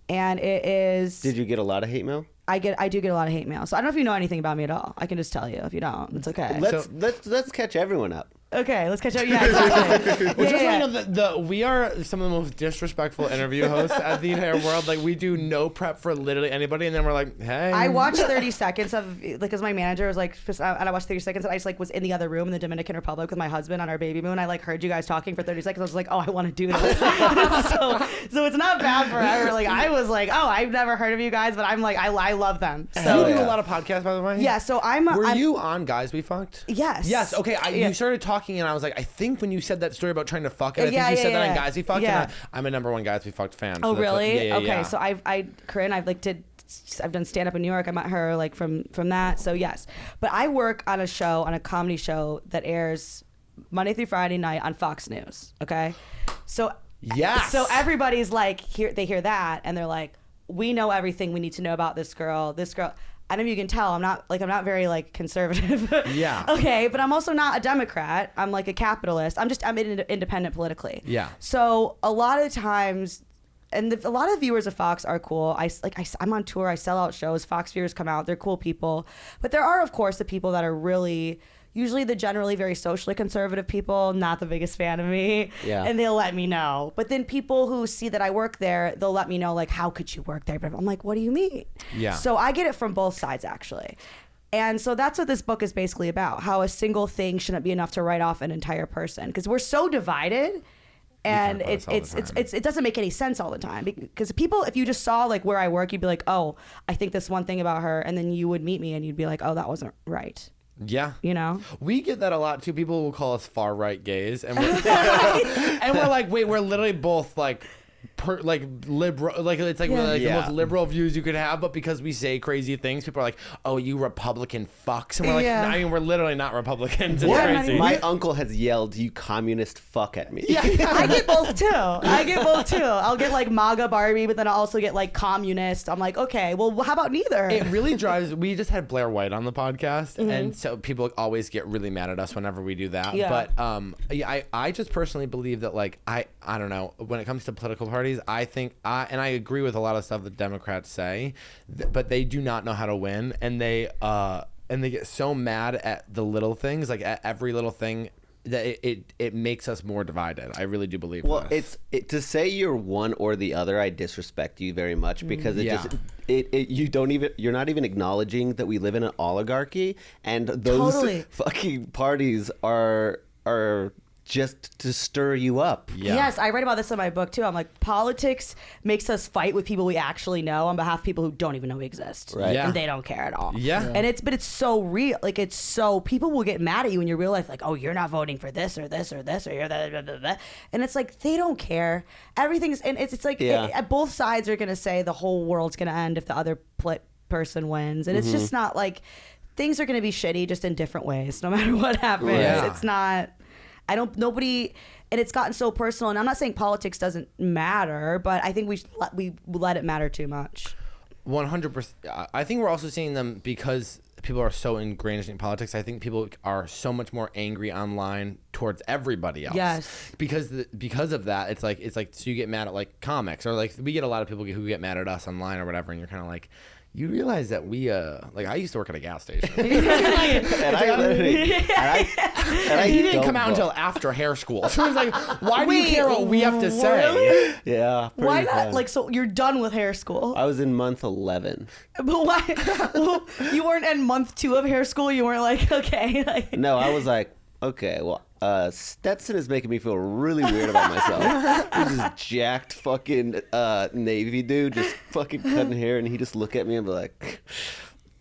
and it is. Did you get a lot of hate mail? I do get a lot of hate mail. So I don't know if you know anything about me at all. I can just tell you. If you don't, it's okay. Let's catch everyone up. Okay, let's catch up. Yeah, exactly. Well, just yeah. so you know that we are some of the most disrespectful interview hosts at the entire world. Like, we do no prep for literally anybody, and then we're like, hey. I watched 30 seconds of, like, because my manager was like, and I watched 30 seconds, and I just like was in the other room in the Dominican Republic with my husband on our baby moon. I like heard you guys talking for 30 seconds. I was like, oh, I want to do this. so it's not bad forever. Like, I was like, oh, I've never heard of you guys, but I'm like, I love them. So you do yeah. a lot of podcasts, by the way. Yeah, so Were you on Guys We Fucked? Yes. Yes. Okay. Yeah. You started talking, and I was like, I think when you said that story about trying to fuck it, I think Yeah, you yeah, said that yeah. on Guys We Fucked. Yeah. And I'm a #1 Guys We Fucked fan. Oh, so that's what- really? yeah, Okay, yeah. so Corinne, I've done stand up in New York. I met her like from that. So yes, but I work on a comedy show that airs Monday through Friday night on Fox News. Okay, so Yes. so everybody's like, they hear that and they're like, we know everything we need to know about this girl. I don't know if you can tell, I'm not very like conservative. Yeah. Okay, but I'm also not a Democrat. I'm like a capitalist. I'm independent politically. Yeah. So a lot of times, and a lot of viewers of Fox are cool. I'm on tour. I sell out shows. Fox viewers come out. They're cool people. But there are, of course, the people that are really, usually the generally very socially conservative people, not the biggest fan of me. Yeah. And they'll let me know. But then people who see that I work there, they'll let me know, like, how could you work there? But I'm like, what do you mean? Yeah. So I get it from both sides, actually. And so that's what this book is basically about, how a single thing shouldn't be enough to write off an entire person. Because we're so divided. And about this all the time. it doesn't make any sense all the time, because people, if you just saw like where I work, you'd be like, oh, I think this one thing about her, and then you would meet me and you'd be like, oh, that wasn't right. Yeah. You know? We get that a lot too. People will call us far right gays, and we're like, wait, we're literally both like liberal, like it's like, Yeah. like Yeah. the most liberal views you could have, but because we say crazy things, people are like, oh, you Republican fucks, and we're like, Yeah. no, I mean, we're literally not Republicans. It's What? crazy. My uncle has yelled, "You communist fuck" at me. I get both too. I'll get like MAGA Barbie, but then I'll also get like communist. I'm like, okay, well, how about neither? It really drives. We just had Blair White on the podcast, and so people always get really mad at us whenever we do that. Yeah. But yeah, I just personally believe that, like, I don't know, when it comes to political parties, I think and I agree with a lot of stuff that Democrats say, but they do not know how to win, and they get so mad at the little things, like at every little thing it makes us more divided. I really do believe. Well, this. to say you're one or the other, I disrespect you very much because you're not even acknowledging that we live in an oligarchy, and those fucking parties are just to stir you up. Yeah. Yes, I write about this in my book too. I'm like, politics makes us fight with people we actually know on behalf of people who don't even know we exist. Right. Yeah. And they don't care at all. Yeah. And it's so real. Like, it's so, people will get mad at you in your real life, like, oh, you're not voting for this or this or this, or you're that, blah, blah, blah. And it's like, they don't care. Everything's, and it's like, both sides are going to say the whole world's going to end if the other person wins. And it's just not like, things are going to be shitty just in different ways, no matter what happens. Yeah. It's not, nobody, and it's gotten so personal. And I'm not saying politics doesn't matter, but I think we let it matter too much. 100%. I think we're also seeing them because people are so ingrained in politics. I think people are so much more angry online towards everybody else. Yes. Because of that, it's like so you get mad at like comics, or like we get a lot of people who get mad at us online or whatever, and you're kind of like, you realize that we like I used to work at a gas station. And he didn't come out until after hair school. So it's like, why do you care what we have to say? Really? Yeah. Why not? Like, so you're done with hair school. I was in month 11. But why? Well, you weren't in month 2 of hair school. You weren't like, okay. Like, No, I was like, okay, well, Stetson is making me feel really weird about myself. This is jacked fucking Navy dude just fucking cutting hair, and he just look at me and be like,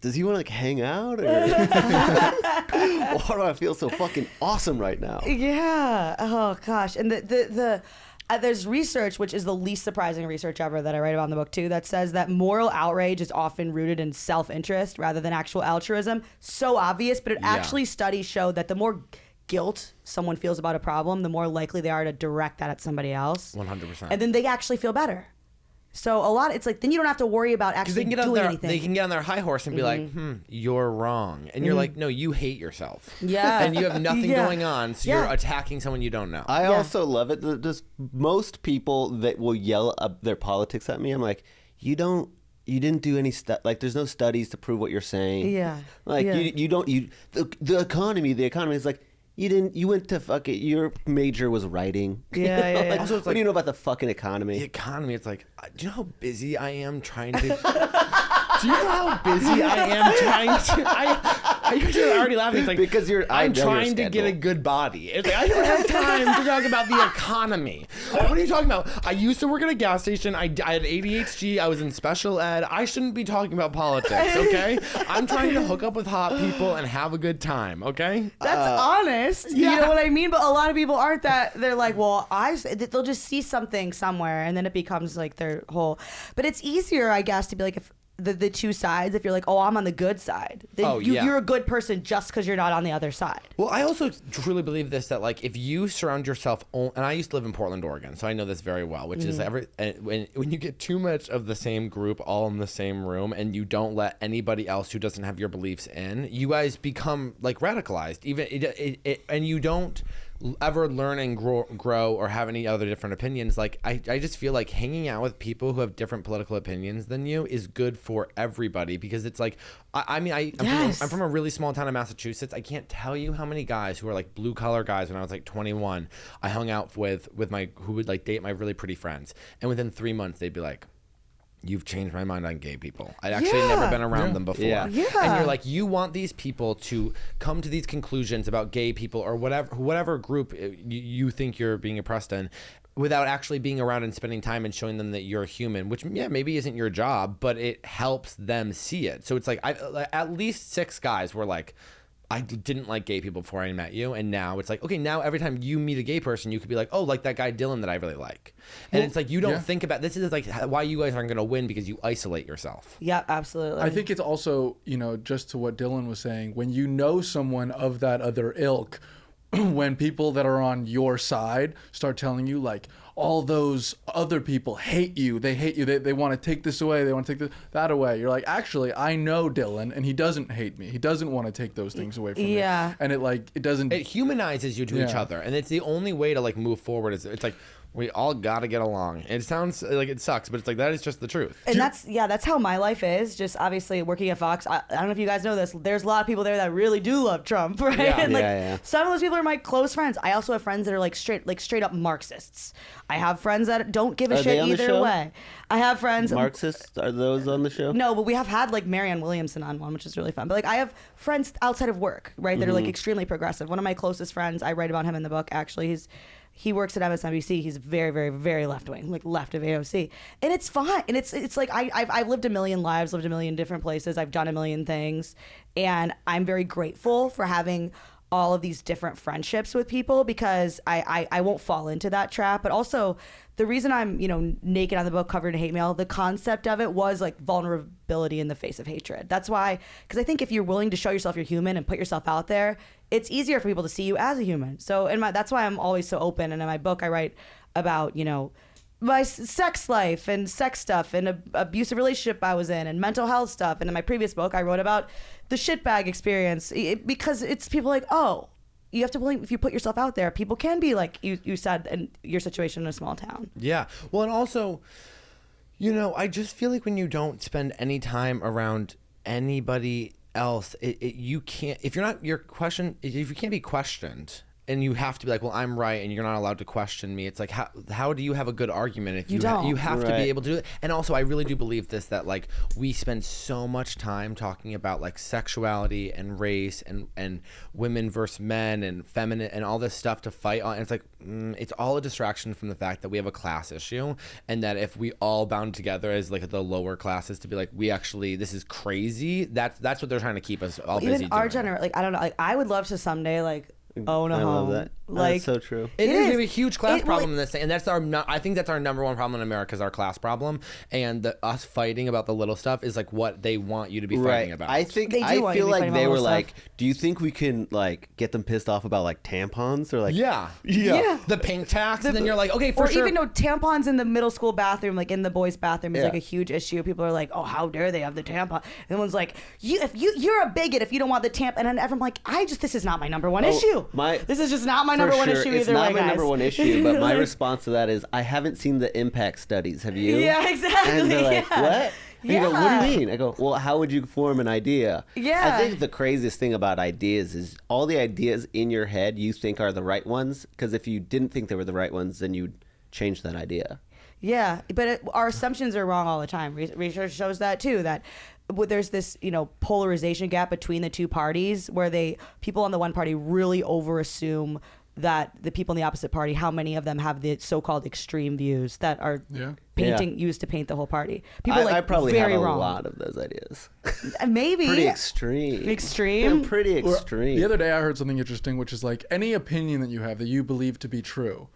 does he want to like hang out? Or why do I feel so fucking awesome right now? yeah. Oh gosh. And there's research, which is the least surprising research ever that I write about in the book too, that says that moral outrage is often rooted in self-interest rather than actual altruism. So obvious, but actually studies show that the more guilt someone feels about a problem, the more likely they are to direct that at somebody else. 100%. And then they actually feel better. So it's like, then you don't have to worry about actually doing anything. They can get on their high horse and be like, you're wrong. And you're like, no, you hate yourself. Yeah. And you have nothing going on, so you're attacking someone you don't know. I also love it. Just most people that will yell up their politics at me, I'm like, you didn't do any like there's no studies to prove what you're saying. Yeah. Like the economy is like, you went to your major was writing. Yeah, yeah. Like, Also, it's what do you know about the fucking economy? The economy, it's like, do you know how busy I am trying to... Do you know how busy I am trying to... You're already laughing. It's like, because I'm trying to get a good body. It's like, I don't have time to talk about the economy. What are you talking about? I used to work at a gas station. I had ADHD. I was in special ed. I shouldn't be talking about politics, okay? I'm trying to hook up with hot people and have a good time, okay? That's honest. yeah. You know what I mean? But a lot of people aren't that. They're like, well, they'll just see something somewhere and then it becomes like their whole. But it's easier, I guess, to be like, if the two sides, if you're like, oh, I'm on the good side, then you're a good person just because you're not on the other side. Well, I also truly believe this, that like if you surround yourself, and I used to live in Portland, Oregon, so I know this very well, which is when you get too much of the same group all in the same room and you don't let anybody else who doesn't have your beliefs in, you guys become like radicalized, and you don't ever learn and grow or have any other different opinions. Like I just feel like hanging out with people who have different political opinions than you is good for everybody, because it's like I'm from a really small town in Massachusetts. I can't tell you how many guys who are like blue collar guys when I was like 21 I hung out with who would like date my really pretty friends, and within 3 months they'd be like, you've changed my mind on gay people. I'd actually never been around them before. Yeah. And you're like, you want these people to come to these conclusions about gay people or whatever group you think you're being oppressed in, without actually being around and spending time and showing them that you're human, which maybe isn't your job, but it helps them see it. So it's like, at least 6 guys were like, I didn't like gay people before I met you, and now it's like, okay, now every time you meet a gay person, you could be like, oh, like that guy Dylan that I really like. And it's like, you don't think about, this is like why you guys aren't going to win, because you isolate yourself. Yep, absolutely. I think it's also, just to what Dylan was saying, when you know someone of that other ilk, when people that are on your side start telling you like, all those other people hate you, they hate you, they want to take this away, they want to take that away. You're like, actually, I know Dylan, and he doesn't hate me. He doesn't want to take those things away from me. And it humanizes you to each other, and it's the only way to like move forward. It's like, We all got to get along. It sounds like it sucks, but it's like that is just the truth. And that's how my life is. Just obviously working at Fox. I don't know if you guys know this. There's a lot of people there that really do love Trump, right? Yeah. And some of those people are my close friends. I also have friends that are like straight up Marxists. I have friends that don't give a Are they shit on the either show? way. I have friends. Marxists, are those on the show? No, but we have had like Marianne Williamson on one, which is really fun. But like I have friends outside of work, right, that are like extremely progressive. One of my closest friends, I write about him in the book. Actually, he works at MSNBC. He's very, very, very left wing, like left of AOC, and it's fine. And it's like I've lived a million lives, lived a million different places. I've done a million things, and I'm very grateful for having all of these different friendships with people because I won't fall into that trap. But also the reason I'm, naked on the book covered in hate mail, the concept of it was like vulnerability in the face of hatred. That's why, because I think if you're willing to show yourself you're human and put yourself out there, it's easier for people to see you as a human. So that's why I'm always so open. And in my book, I write about, my sex life and sex stuff and abusive relationship I was in and mental health stuff. And in my previous book, I wrote about the shitbag experience because it's people like, oh, you have to believe if you put yourself out there, people can be like you said in your situation in a small town. Yeah. Well, and also, I just feel like when you don't spend any time around anybody else, you can't, if you can't be questioned, and you have to be like, well, I'm right, and you're not allowed to question me. It's like, how do you have a good argument if you don't? You have to Right. be able to do it. And also, I really do believe this, that like we spend so much time talking about like sexuality and race and women versus men and feminine and all this stuff to fight on. And it's like it's all a distraction from the fact that we have a class issue, and that if we all bound together as like the lower classes to be like, we actually, this is crazy. That's what they're trying to keep us all busy Even our doing. generation, like I don't know, like I would love to someday like own a I home. love that. Like That's so true. It is is. going to be a huge class It- problem well, in this, and that's I think that's our number one problem in America is our class problem, and us fighting about the little stuff is like what they want you to be fighting about. I think They do I want you feel to be like fighting they about were all like, stuff. do you think we can like get them pissed off about like tampons or like yeah, the pink tax, and then you're like, okay, for or sure. even tampons in the middle school bathroom, like in the boys' bathroom, is Yeah. like a huge issue. People are like, "Oh, how dare they have the tampon?" And everyone's like, "You're a bigot if you don't want the tampon." And I'm like, this is not my number one issue. This is just not my number For one sure, issue it's either not way, my guys. number one issue, but my Like- response to that is I haven't seen the impact studies. Have you? Yeah, exactly. And they're like, yeah. what? You go, what do Yeah. you mean? I go, well, how would you form an idea? Yeah. I think the craziest thing about ideas is all the ideas in your head you think are the right ones, because if you didn't think they were the right ones, then you'd change that idea. Yeah, but our assumptions are wrong all the time. Research shows that too. That there's this polarization gap between the two parties, where people on the one party really overassume that the people in the opposite party, how many of them have the so-called extreme views that are used to paint the whole party. People I probably very have a wrong. lot of those ideas. Maybe Pretty extreme. Extreme? Yeah, pretty extreme. The other day I heard something interesting, which is like any opinion that you have that you believe to be true,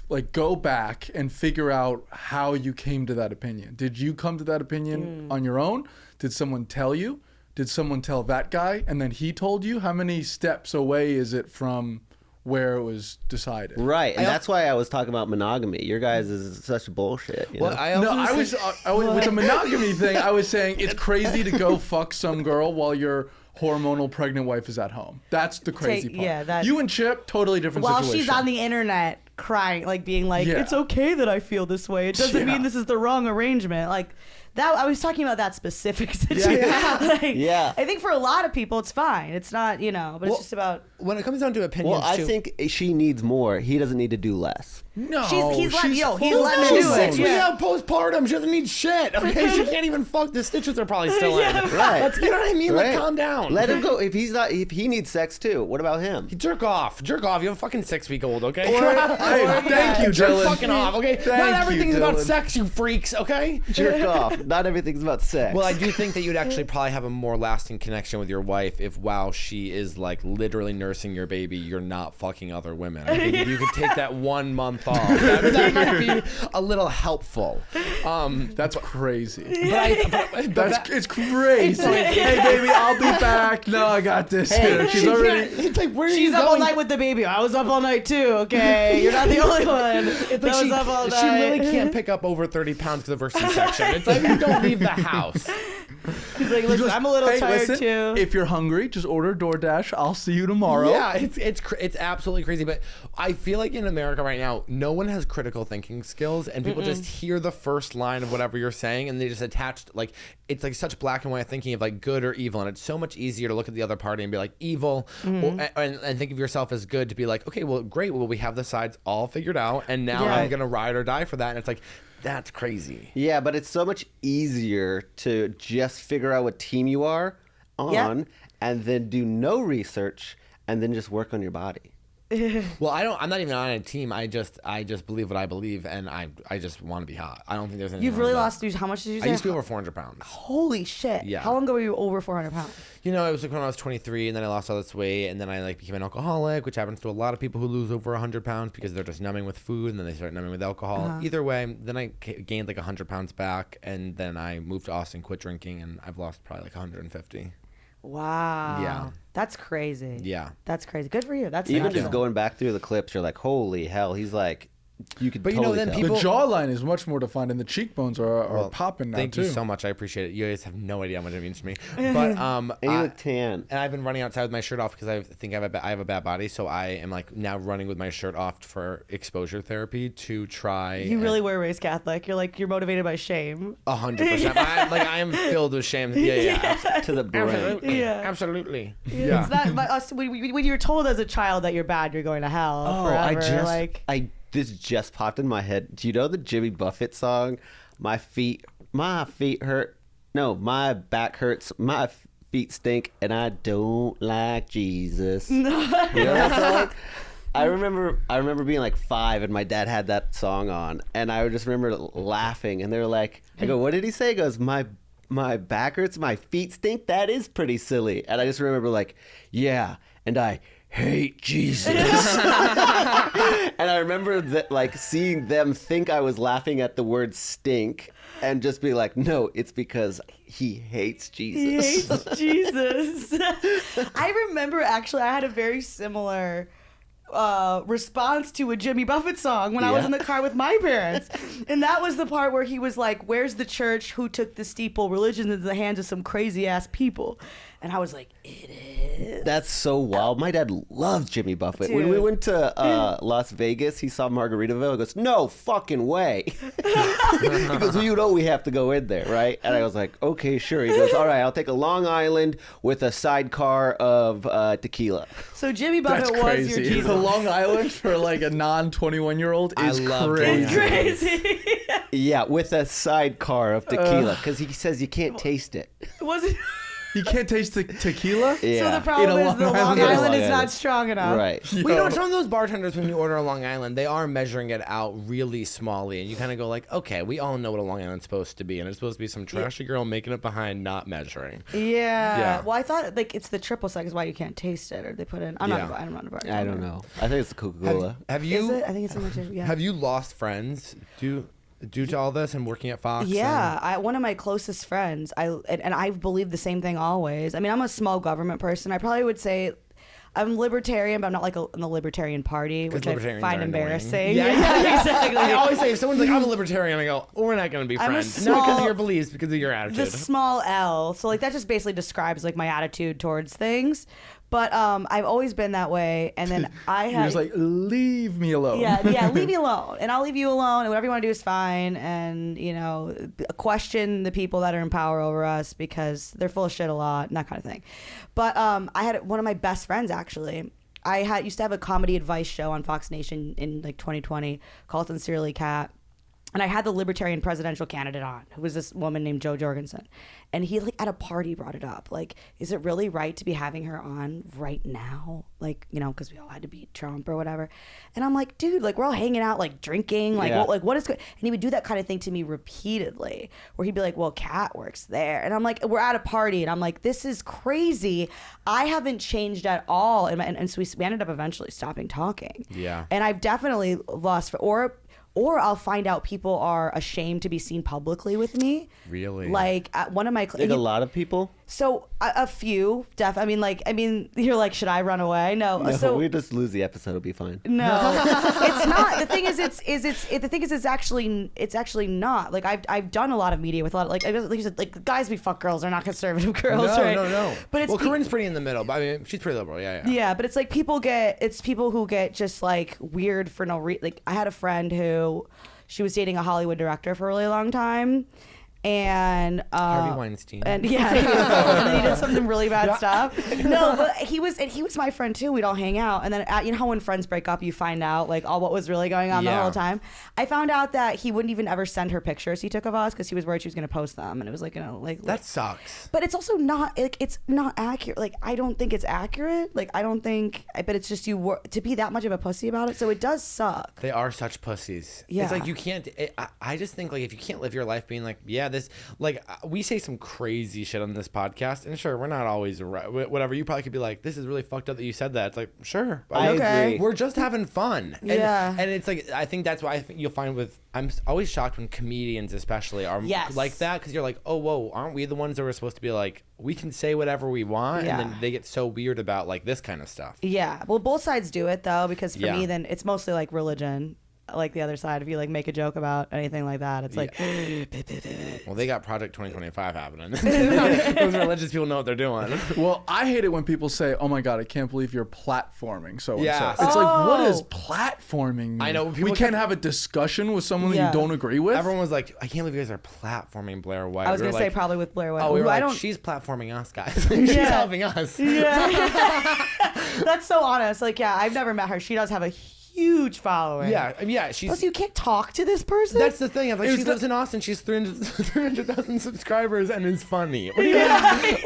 like go back and figure out how you came to that opinion. Did you come to that opinion on your own? Did someone tell you? Did someone tell that guy and then he told you? How many steps away is it from where it was decided? Right, and that's why I was talking about monogamy. Your guys is such bullshit. You Well, know? I No, also I was with the monogamy thing. I was saying it's crazy to go fuck some girl while your hormonal pregnant wife is at home. That's the crazy part. yeah, that- you and Chip, totally different While situation. she's on the internet crying, like being like, Yeah. it's okay that I feel this way. It doesn't mean this is the wrong arrangement. Like that, I was talking about that specific situation. Like, Yeah. I think for a lot of people, it's fine. It's not, but it's just about. when it comes down to opinions, Well, I too, think she needs more. He doesn't need to do less. No, He's letting she's letting full her of do she's it. 6 weeks Yeah. out postpartum. She doesn't need shit. Okay, she can't even fuck. The stitches are probably still in. Right. You know what I mean? Like, Right. calm down. Let him go. If he needs sex too, what about him? Jerk off. You have a fucking 6-week-old, okay? Hey, thank you, Jerk Dylan. fucking off, okay? Thank Not you, everything's about Dylan. sex, you freaks, okay? Jerk off. Not everything's about sex. Well, I do think that you'd actually probably have a more lasting connection with your wife if while she is like literally nursing your baby, you're not fucking other women. I think if you could take that 1 month off, that might be a little helpful. That's crazy. It's crazy. It's- Hey, baby, I'll be back. No, I got this. Hey, She's already. It's like, where are She's you up all going? night with the baby. I was up all night too. Okay, you're not the only one. It's That like was up all she night. really can't pick up over 30 pounds because of her C-section. It's like, you don't leave the house. He's like, listen, I'm a little "Hey, tired listen, too. if you're hungry, just order DoorDash. I'll see you tomorrow." Yeah, it's absolutely crazy. But I feel like in America right now, no one has critical thinking skills, and people just hear the first line of whatever you're saying, and they just attach like it's like such black and white thinking of like good or evil, and it's so much easier to look at the other party and be like evil, and think of yourself as good to be like, okay, well, great, well, we have the sides all figured out, and now I'm gonna ride or die for that, and it's like. That's crazy. Yeah, but it's so much easier to just figure out what team you are on and then do no research and then just work on your body. Well, I'm not even on a team. I just believe what I believe, and I just want to be hot. I don't think there's anything. You've really lost. How much did you say? I used to be over 400 pounds. Holy shit! Yeah. How long ago were you over 400 pounds? You know, it was like when I was 23, and then I lost all this weight, and then I like became an alcoholic, which happens to a lot of people who lose over 100 pounds because they're just numbing with food, and then they start numbing with alcohol. Either way, then I gained like 100 pounds back, and then I moved to Austin, quit drinking, and I've lost probably like 150. Wow. Yeah. That's crazy. Yeah. That's crazy. Good for you. That's Even natural. just going back through the clips, you're like, holy hell, he's like, you could But you know, totally then tell. people- The jawline is much more defined, and the cheekbones are popping now Thank too. you so much. I appreciate it. You guys have no idea how much it means to me. But and you look tan. and I've been running outside with my shirt off because I think I have a bad body. So I am like now running with my shirt off for exposure therapy to try. You really were raised Catholic. You're like, you're motivated by shame. 100%. I am filled with shame. Yeah. To the brain. Absolutely. Yeah. Absolutely. It's not by us. When you're told as a child that you're bad, you're going to hell forever. This just popped in my head. Do you know the Jimmy Buffett song? My feet hurt. No, my back hurts. My feet stink, and I don't like Jesus. You know that song? I remember being like 5, and my dad had that song on, and I just remember laughing. And they were like, I go, what did he say? He goes, my back hurts, my feet stink. That is pretty silly. And I just remember like, yeah, and I hate Jesus. And I remember that, like, seeing them think I was laughing at the word stink and just be like, no, it's because he hates Jesus. He hates Jesus. I remember actually I had a very similar response to a Jimmy Buffett song when I was in the car with my parents. And that was the part where he was like, where's the church who took the steeple religion into the hands of some crazy ass people? And I was like, it is. That's so wild. My dad loves Jimmy Buffett. Dude. When we went to Las Vegas, he saw Margaritaville. He goes, no fucking way. He goes, well, you know we have to go in there, right? And I was like, okay, sure. He goes, all right, I'll take a Long Island with a sidecar of tequila. So Jimmy Buffett That's was crazy. your Jesus. The Long Island for like a non-21-year-old is I love crazy. Long Crazy. Yeah, with a sidecar of tequila, because he says you can't taste it. Was it? You can't taste the tequila? Yeah. So the problem In a is the Long Long Island. Island In a is Long not strong enough. Right. Well, you know, some of those bartenders, when you order a Long Island, they are measuring it out really smallly, and you kind of go like, okay, we all know what a Long Island's supposed to be, and it's supposed to be some trashy girl making it behind, not measuring. Yeah. Yeah. Well, I thought like it's the triple sec is why you can't taste it, or they put in. I'm not a bartender. I don't know. I think it's Coca-Cola. Have Is you it? I think it's in the yeah. have you lost friends due to all this and working at Fox? Yeah, one of my closest friends. And I believe the same thing always. I mean, I'm a small government person. I probably would say I'm libertarian, but I'm not like in the libertarian party, which I libertarians find are annoying. embarrassing. Yeah. Exactly. I always say if someone's like, I'm a libertarian, I go, we're not going to be I'm a friends. Not because of small- your beliefs, because of your attitude. The small L. So like that just basically describes like my attitude towards things. But I've always been that way. And then I You're had just like, leave me alone. yeah, leave me alone, and I'll leave you alone, and whatever you want to do is fine. And question the people that are in power over us because they're full of shit a lot, and that kind of thing. But I had one of my best friends actually. I used to have a comedy advice show on Fox Nation in like 2020, Colton, Kat. And I had the Libertarian presidential candidate on, who was this woman named Jo Jorgensen. And he, like, at a party brought it up. Like, is it really right to be having her on right now? Like, because we all had to beat Trump or whatever. And I'm like, dude, like, we're all hanging out, like, drinking. Like, Yeah. what is good? And he would do that kind of thing to me repeatedly, where he'd be like, well, Kat works there. And I'm like, we're at a party. And I'm like, this is crazy. I haven't changed at all. And so we ended up eventually stopping talking. Yeah. And I've definitely lost, or I'll find out people are ashamed to be seen publicly with me. Really? Like at one of my Like a lot of people. so a few I mean you're like, should I run away? No, No, so we just lose the episode. It'll be fine. no, it's not. The thing is, it's actually not. Like I've done a lot of media with a lot of, like you said, like guys we fuck girls are not conservative girls, right? No. But it's Corinne's pretty in the middle. But I mean, she's pretty liberal. Yeah. yeah, but it's like people who get just like weird for no reason. Like I had a friend who, she was dating a Hollywood director for a really long time. And Harvey Weinstein. And yeah, he did something really bad stuff. No, but he was my friend too. We'd all hang out, and then you know how when friends break up, you find out like all what was really going on the whole time. I found out that he wouldn't even ever send her pictures he took of us because he was worried she was going to post them, and it was like, you know, like that sucks. But it's also not like, it's not accurate. Like I don't think it's accurate. Like I don't think. But it's just to be that much of a pussy about it. So it does suck. They are such pussies. Yeah. It's like you can't. I just think like if you can't live your life being like, yeah, this, like we say some crazy shit on this podcast, and sure, we're not always right. Whatever, you probably could be like, this is really fucked up that you said that. It's like, sure, I agree. We're just having fun. Yeah. And it's like, I think that's why I think you'll find with, I'm always shocked when comedians especially are like that, because you're like, oh, whoa, aren't we the ones that were supposed to be like, we can say whatever we want, and then they get so weird about like this kind of stuff. Yeah. Well, both sides do it though, because for me, then it's mostly like religion. Like the other side, if you like make a joke about anything like that, it's like well, they got Project 2025 happening. Those religious people know what they're doing. Well, I hate it when people say, oh my god, I can't believe you're platforming so and Yeah. so. It's like, what is platforming mean? I know, we people can't have a discussion with someone that you don't agree with. Everyone was like, I can't believe you guys are platforming Blair White. I was We gonna were say like, probably with Blair White. oh, we were who I like, don't. she's platforming us, guys. She's helping us. Yeah. That's so honest. Like, yeah, I've never met her. She does have a huge following. Yeah, she's. Plus, you can't talk to this person. That's the thing. I was like, she lives in Austin. She's 300,000 subscribers and is funny. What do you mean?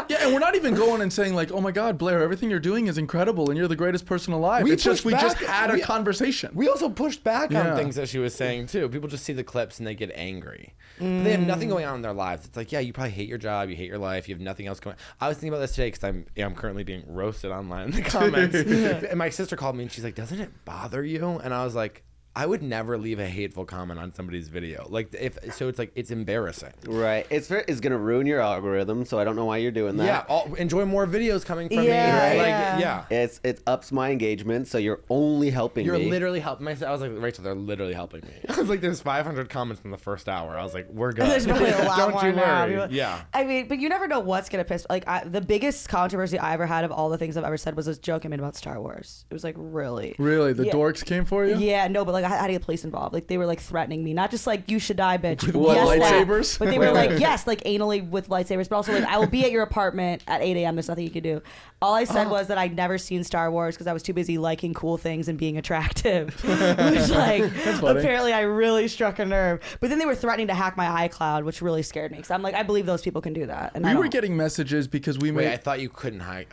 Yeah, and we're not even going and saying like, oh my god, Blair, everything you're doing is incredible and you're the greatest person alive. We It's just we just pushed back. had a conversation. We also pushed back Yeah. on things that she was saying too. People just see the clips and they get angry. But they have nothing going on in their lives. It's like, yeah, you probably hate your job, you hate your life, you have nothing else going. I was thinking about this today because I'm currently being roasted online in the comments. And my sister called me and she's like, doesn't it bother you? And I was like, I would never leave a hateful comment on somebody's video. Like it's like it's embarrassing. Right. It's gonna ruin your algorithm, so I don't know why you're doing that. Yeah. Enjoy more videos coming from me. Yeah, Like, yeah. It ups my engagement, so you're only helping You're me. literally helping. I was like, Rachel, they're literally helping me. I was like, there's 500 comments in the first hour. I was like, we're good. There's probably a lot Don't more you now. worry. Yeah. I mean, but you never know what's gonna piss. Like the biggest controversy I ever had of all the things I've ever said was this joke I made about Star Wars. It was like really. Really, the Yeah. dorks came for you? Yeah, no, but like I had to get police involved. Like they were like threatening me, not just like you should die, bitch. With what, that. lightsabers? But they were like, yes, like anally with lightsabers, but also like I will be at your apartment at 8 a.m. There's nothing you can do. All I said was that I'd never seen Star Wars because I was too busy liking cool things and being attractive. Which like apparently I really struck a nerve. But then they were threatening to hack my iCloud, which really scared me because I'm like, I believe those people can do that. And We I were don't. getting messages because we Wait, made. I thought you couldn't hike.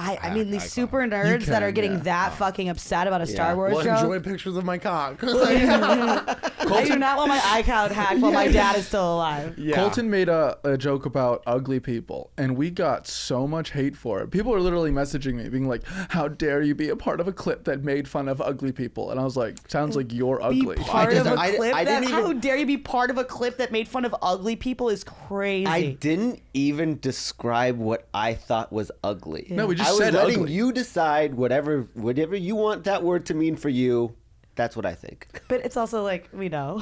I mean, these iCloud. super nerds that are can, getting yeah. that fucking upset about a Star Yeah. Wars Well, joke. enjoy pictures of my cock. I do not want my iCloud hacked while my dad is still alive. Yeah. Colton made a joke about ugly people, and we got so much hate for it. People are literally messaging me, being like, "How dare you be a part of a clip that made fun of ugly people?" And I was like, "Sounds like you're ugly." Be part of a I clip didn't that, how even- dare you be part of a clip that made fun of ugly people is crazy. I didn't even describe what I thought was ugly. No, we just I was said letting ugly. you decide whatever you want that word to mean for you. That's what I think. But it's also like, we know.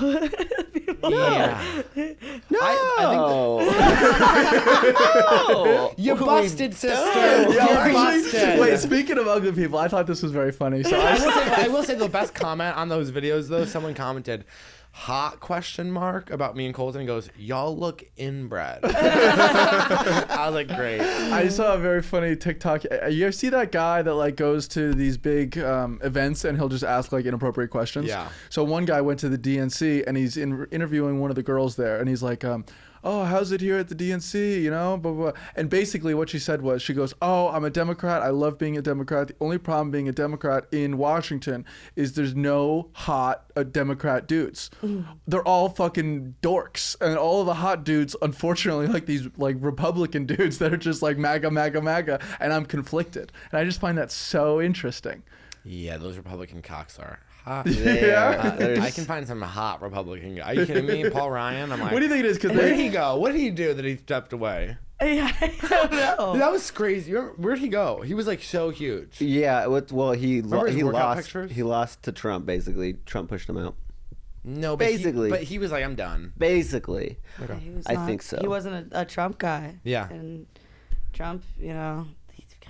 People Yeah. No. I You busted, sister. You're busted. Wait, speaking of ugly people, I thought this was very funny. So I will say the best comment on those videos though, someone commented, "Hot question mark" about me and Colton, and goes, "Y'all look inbred." I was like, great. I saw a very funny TikTok. You ever see that guy that like goes to these big events and he'll just ask like inappropriate questions? Yeah. So one guy went to the DNC and he's interviewing one of the girls there, and he's like, "Oh, how's it here at the DNC? You know, blah, blah, blah." And basically what she said was, she goes, "Oh, I'm a Democrat. I love being a Democrat. The only problem being a Democrat in Washington is there's no hot Democrat dudes. They're all fucking dorks, and all of the hot dudes, unfortunately, like these like Republican dudes that are just like MAGA, MAGA, MAGA, and I'm conflicted." And I just find that so interesting. Yeah, those Republican cocks are hot. Yeah. I can find some hot Republican guy. Are you kidding me? Paul Ryan? I'm like, What do you think it is? 'Cause where did he go? What did he do that he stepped away? Yeah, I don't know. That was crazy. Where'd he go? He was like so huge. Yeah, well, he Remember his workout lost. pictures? He lost to Trump. Basically, Trump pushed him out. No, Basically. but he was like, I'm done. Basically, He was I not- think so. He wasn't a Trump guy. Yeah. And Trump,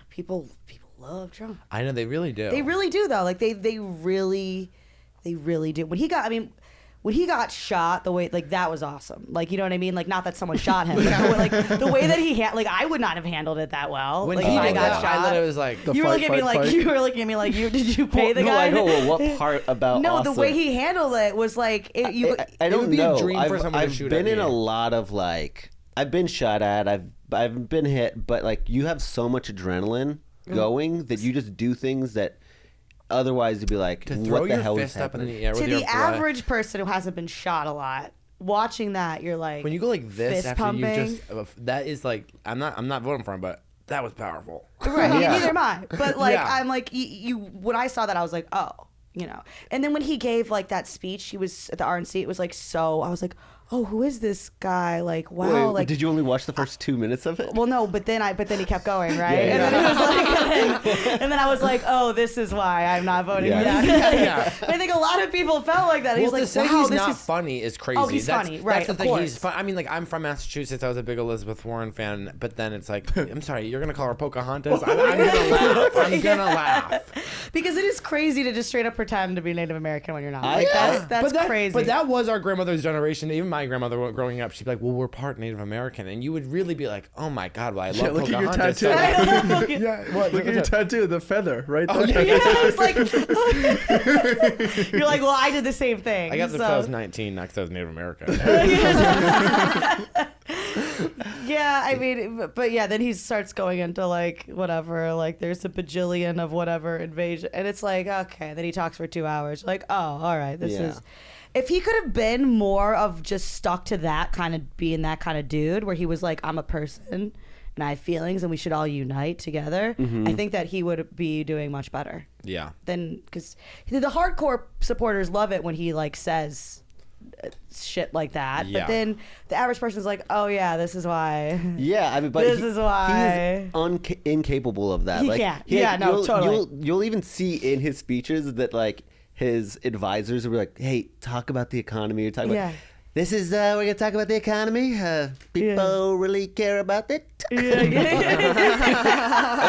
people love Trump. I know they really do. They really do though. Like they really do. When he got shot, the way like that was awesome. Like you know what I mean? Like not that someone shot him, but like the way that he like I would not have handled it that well. When like he if I did got that, shot, I literally was like, you were looking at me like you were looking at me like did you pay the no, guy? I know. Well, what part about? No, awesome? the way he handled it was like I it don't would be know. a dream for someone to I've shoot been at in me. a lot of like I've been shot at. I've been hit, but like you have so much adrenaline going that you just do things that otherwise you'd be like, to throw what the your hell is fist up in happening? the air with to your the breath. average person who hasn't been shot a lot, watching that you're like When you go like this fist after pumping. you just that is like I'm not voting for him, but that was powerful. Right, Yeah. neither am I. But like, Yeah. I'm like, you. When I saw that, I was like, oh, And then when he gave like that speech, he was at the RNC. It was like so. I was like, oh, who is this guy? Like, wow. Wait, like, did you only watch the first 2 minutes of it? well, no, but then he kept going, right? Yeah, and, then it was like, and then I was like, oh, this is why I'm not voting. Yeah. For this. Yeah. I think a lot of people felt like that. Well, He's to like, say wow, he's this not is funny is crazy. Oh, he's funny, right, That's the of thing. course. He's fun. I mean, like I'm from Massachusetts. I was a big Elizabeth Warren fan, but then it's like, I'm sorry, you're gonna call her Pocahontas? I'm gonna laugh. I'm gonna laugh. because it is crazy to just straight up pretend to be Native American when you're not. Like, Yeah. that's crazy. But that was our grandmother's generation. Even my grandmother growing up, she'd be like, well, we're part Native American. And you would really be like, oh my God, well, I love look at your Pocahontas. tattoo. Yeah, what? Look at your tattoo, the feather, right there. Oh, yeah. yeah, it's like you're like, well, I did the same thing. I got the so. 2019, not because I was Native American. Yeah, I mean, but yeah, then he starts going into like whatever, like there's a bajillion of whatever invasion, and it's like okay. Then he talks for 2 hours, like oh, all right, this Yeah. is. If he could have been more of just stuck to that kind of being that kind of dude, where he was like, I'm a person and I have feelings, and we should all unite together. I think that he would be doing much better. Yeah. Then because the hardcore supporters love it when he like says shit like that, Yeah. but then the average person's like, oh yeah, this is why. Yeah, I mean, but This is why. he is incapable of that. He Like, can't. Yeah, no, totally. You'll even see in his speeches that like his advisors were like, "Hey, talk about the economy." You're talking Yeah. about this is we're gonna talk about the economy. People really care about it.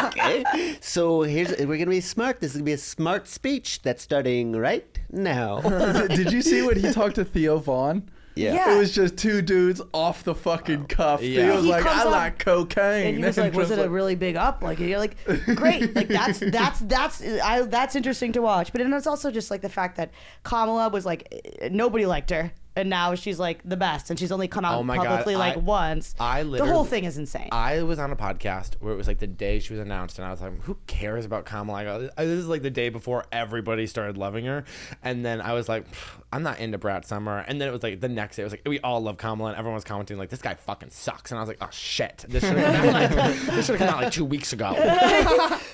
Okay, so we're gonna be smart. This is gonna be a smart speech that's starting right now. Did you see when he talked to Theo Vaughn? Yeah. It was just two dudes off the fucking cuff. Yeah. Theo's He like, comes I up like cocaine. And he was like, was just it a really big up? Like, you're like, great. Like, that's interesting to watch. But then it's also just like the fact that Kamala was like, nobody liked her. And now she's like the best. And she's only come out Oh my God, publicly like once. the whole The whole thing is insane. I was on a podcast where it was like the day she was announced, and I was like, who cares about Kamala? This is like the day before everybody started loving her. And then I was like, I'm not into Brat Summer. And then it was like the next day, it was like, we all love Kamala, and everyone was commenting like, this guy fucking sucks. And I was like, oh shit, this should have come out like 2 weeks ago.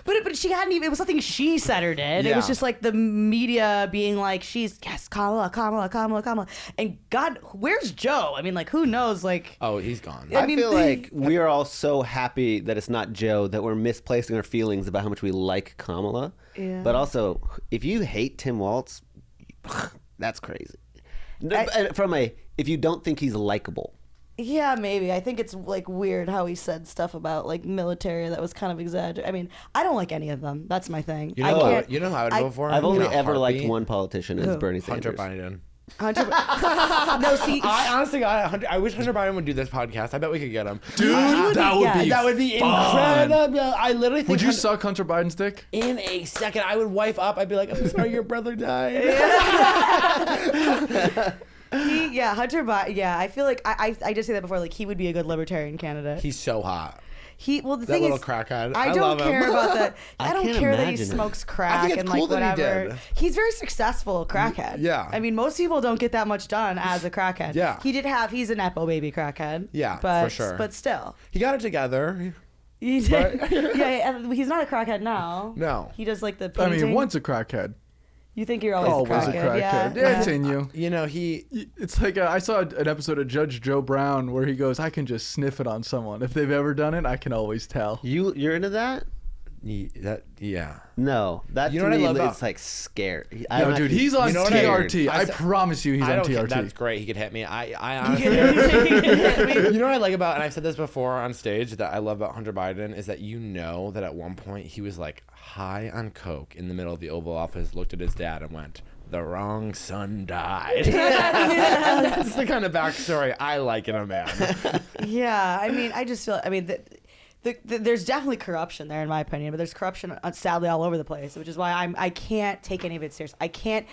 But she hadn't even, it was nothing she said or did. It Yeah. was just like the media being like, yes, Kamala. And God, where's Joe? I mean, like, who knows? Like, Oh, he's gone. I I mean, feel like we are all so happy that it's not Joe, that we're misplacing our feelings about how much we like Kamala. Yeah. But also, if you hate Tim Walz, that's crazy. If you don't think he's likable. yeah, maybe. I think it's like weird how he said stuff about like military that was kind of exaggerated. I mean, I don't like any of them. That's my thing. You I know, can't- you know how I'd I- vote for him? I've only In a ever liked heartbeat? one politician, is Who? Bernie Hunter Sanders. Biden. No, see, I honestly, I wish Hunter Biden would do this podcast. I bet we could get him. Dude, that would be That would be fun. incredible. I literally think Would you suck Hunter Biden's dick? in a second I would wife up. I'd be like, I'm sorry, your brother died. Hunter Biden. Yeah, I feel like I just say that before. Like, he would be a good libertarian candidate. He's so hot. Well, the That thing little is, crackhead. I I don't love him. care about that. I don't can't care that he imagine him. smokes crack I think it's and cool like that he whatever. did. He's very successful crackhead. Yeah. I mean, most people don't get that much done as a crackhead. Yeah. He's a nepo baby crackhead. Yeah, but, for sure. But still. He got it together. He did. Yeah, and he's not a crackhead now. No. He does like the I painting. mean, once a crackhead. You think you're always a crackhead. Yeah, it's in you. You know, It's like I saw an episode of Judge Joe Brown where he goes, I can just sniff it on someone. If they've ever done it, I can always tell. You're into that? Yeah. No, that You to know what I me love about- it's like scary. No, dude, he's on You know what I- TRT. I I promise you, he's I on don't care. TRT. That's great. He could hit me. I honestly, you know what I like about, and I've said this before on stage, that I love about Hunter Biden is that that at one point he was like high on coke in the middle of the Oval Office, looked at his dad and went, "The wrong son died." That's the kind of backstory I like in a man. Yeah, I mean, I just feel. I mean, there's definitely corruption there, in my opinion. But there's corruption, sadly, all over the place, which is why I can't take any of it serious. I can't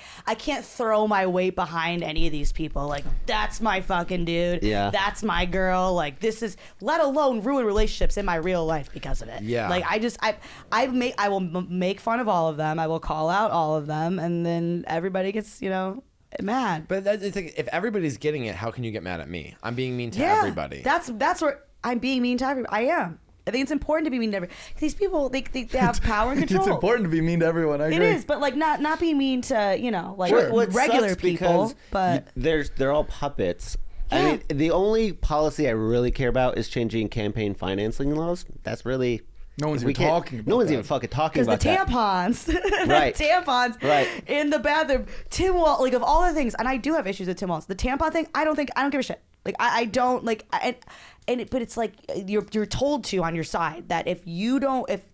throw my weight behind any of these people. Like, that's my fucking dude. Yeah. That's my girl. Like, this is, let alone ruin relationships in my real life because of it. Yeah. Like, I will make fun of all of them. I will call out all of them, and then everybody gets mad. But it's like, if everybody's getting it, how can you get mad at me? I'm being mean to everybody. That's where I'm being mean to everybody. I am. I think it's important to be mean to everybody. These people, they have power and control. It's important to be mean to everyone. I agree. It is, but like not being mean to What regular sucks people. because But they're all puppets. Yeah. I mean, the only policy I really care about is changing campaign financing laws. That's really No one's we even can't- talking about No one's that. even fucking talking because about the that. tampons, Right. tampons, in the bathroom, Tim Walz, like of all the things, and I do have issues with Tim Walz. The tampon thing, I don't give a shit. Like I don't like but it's like you're told to on your side that if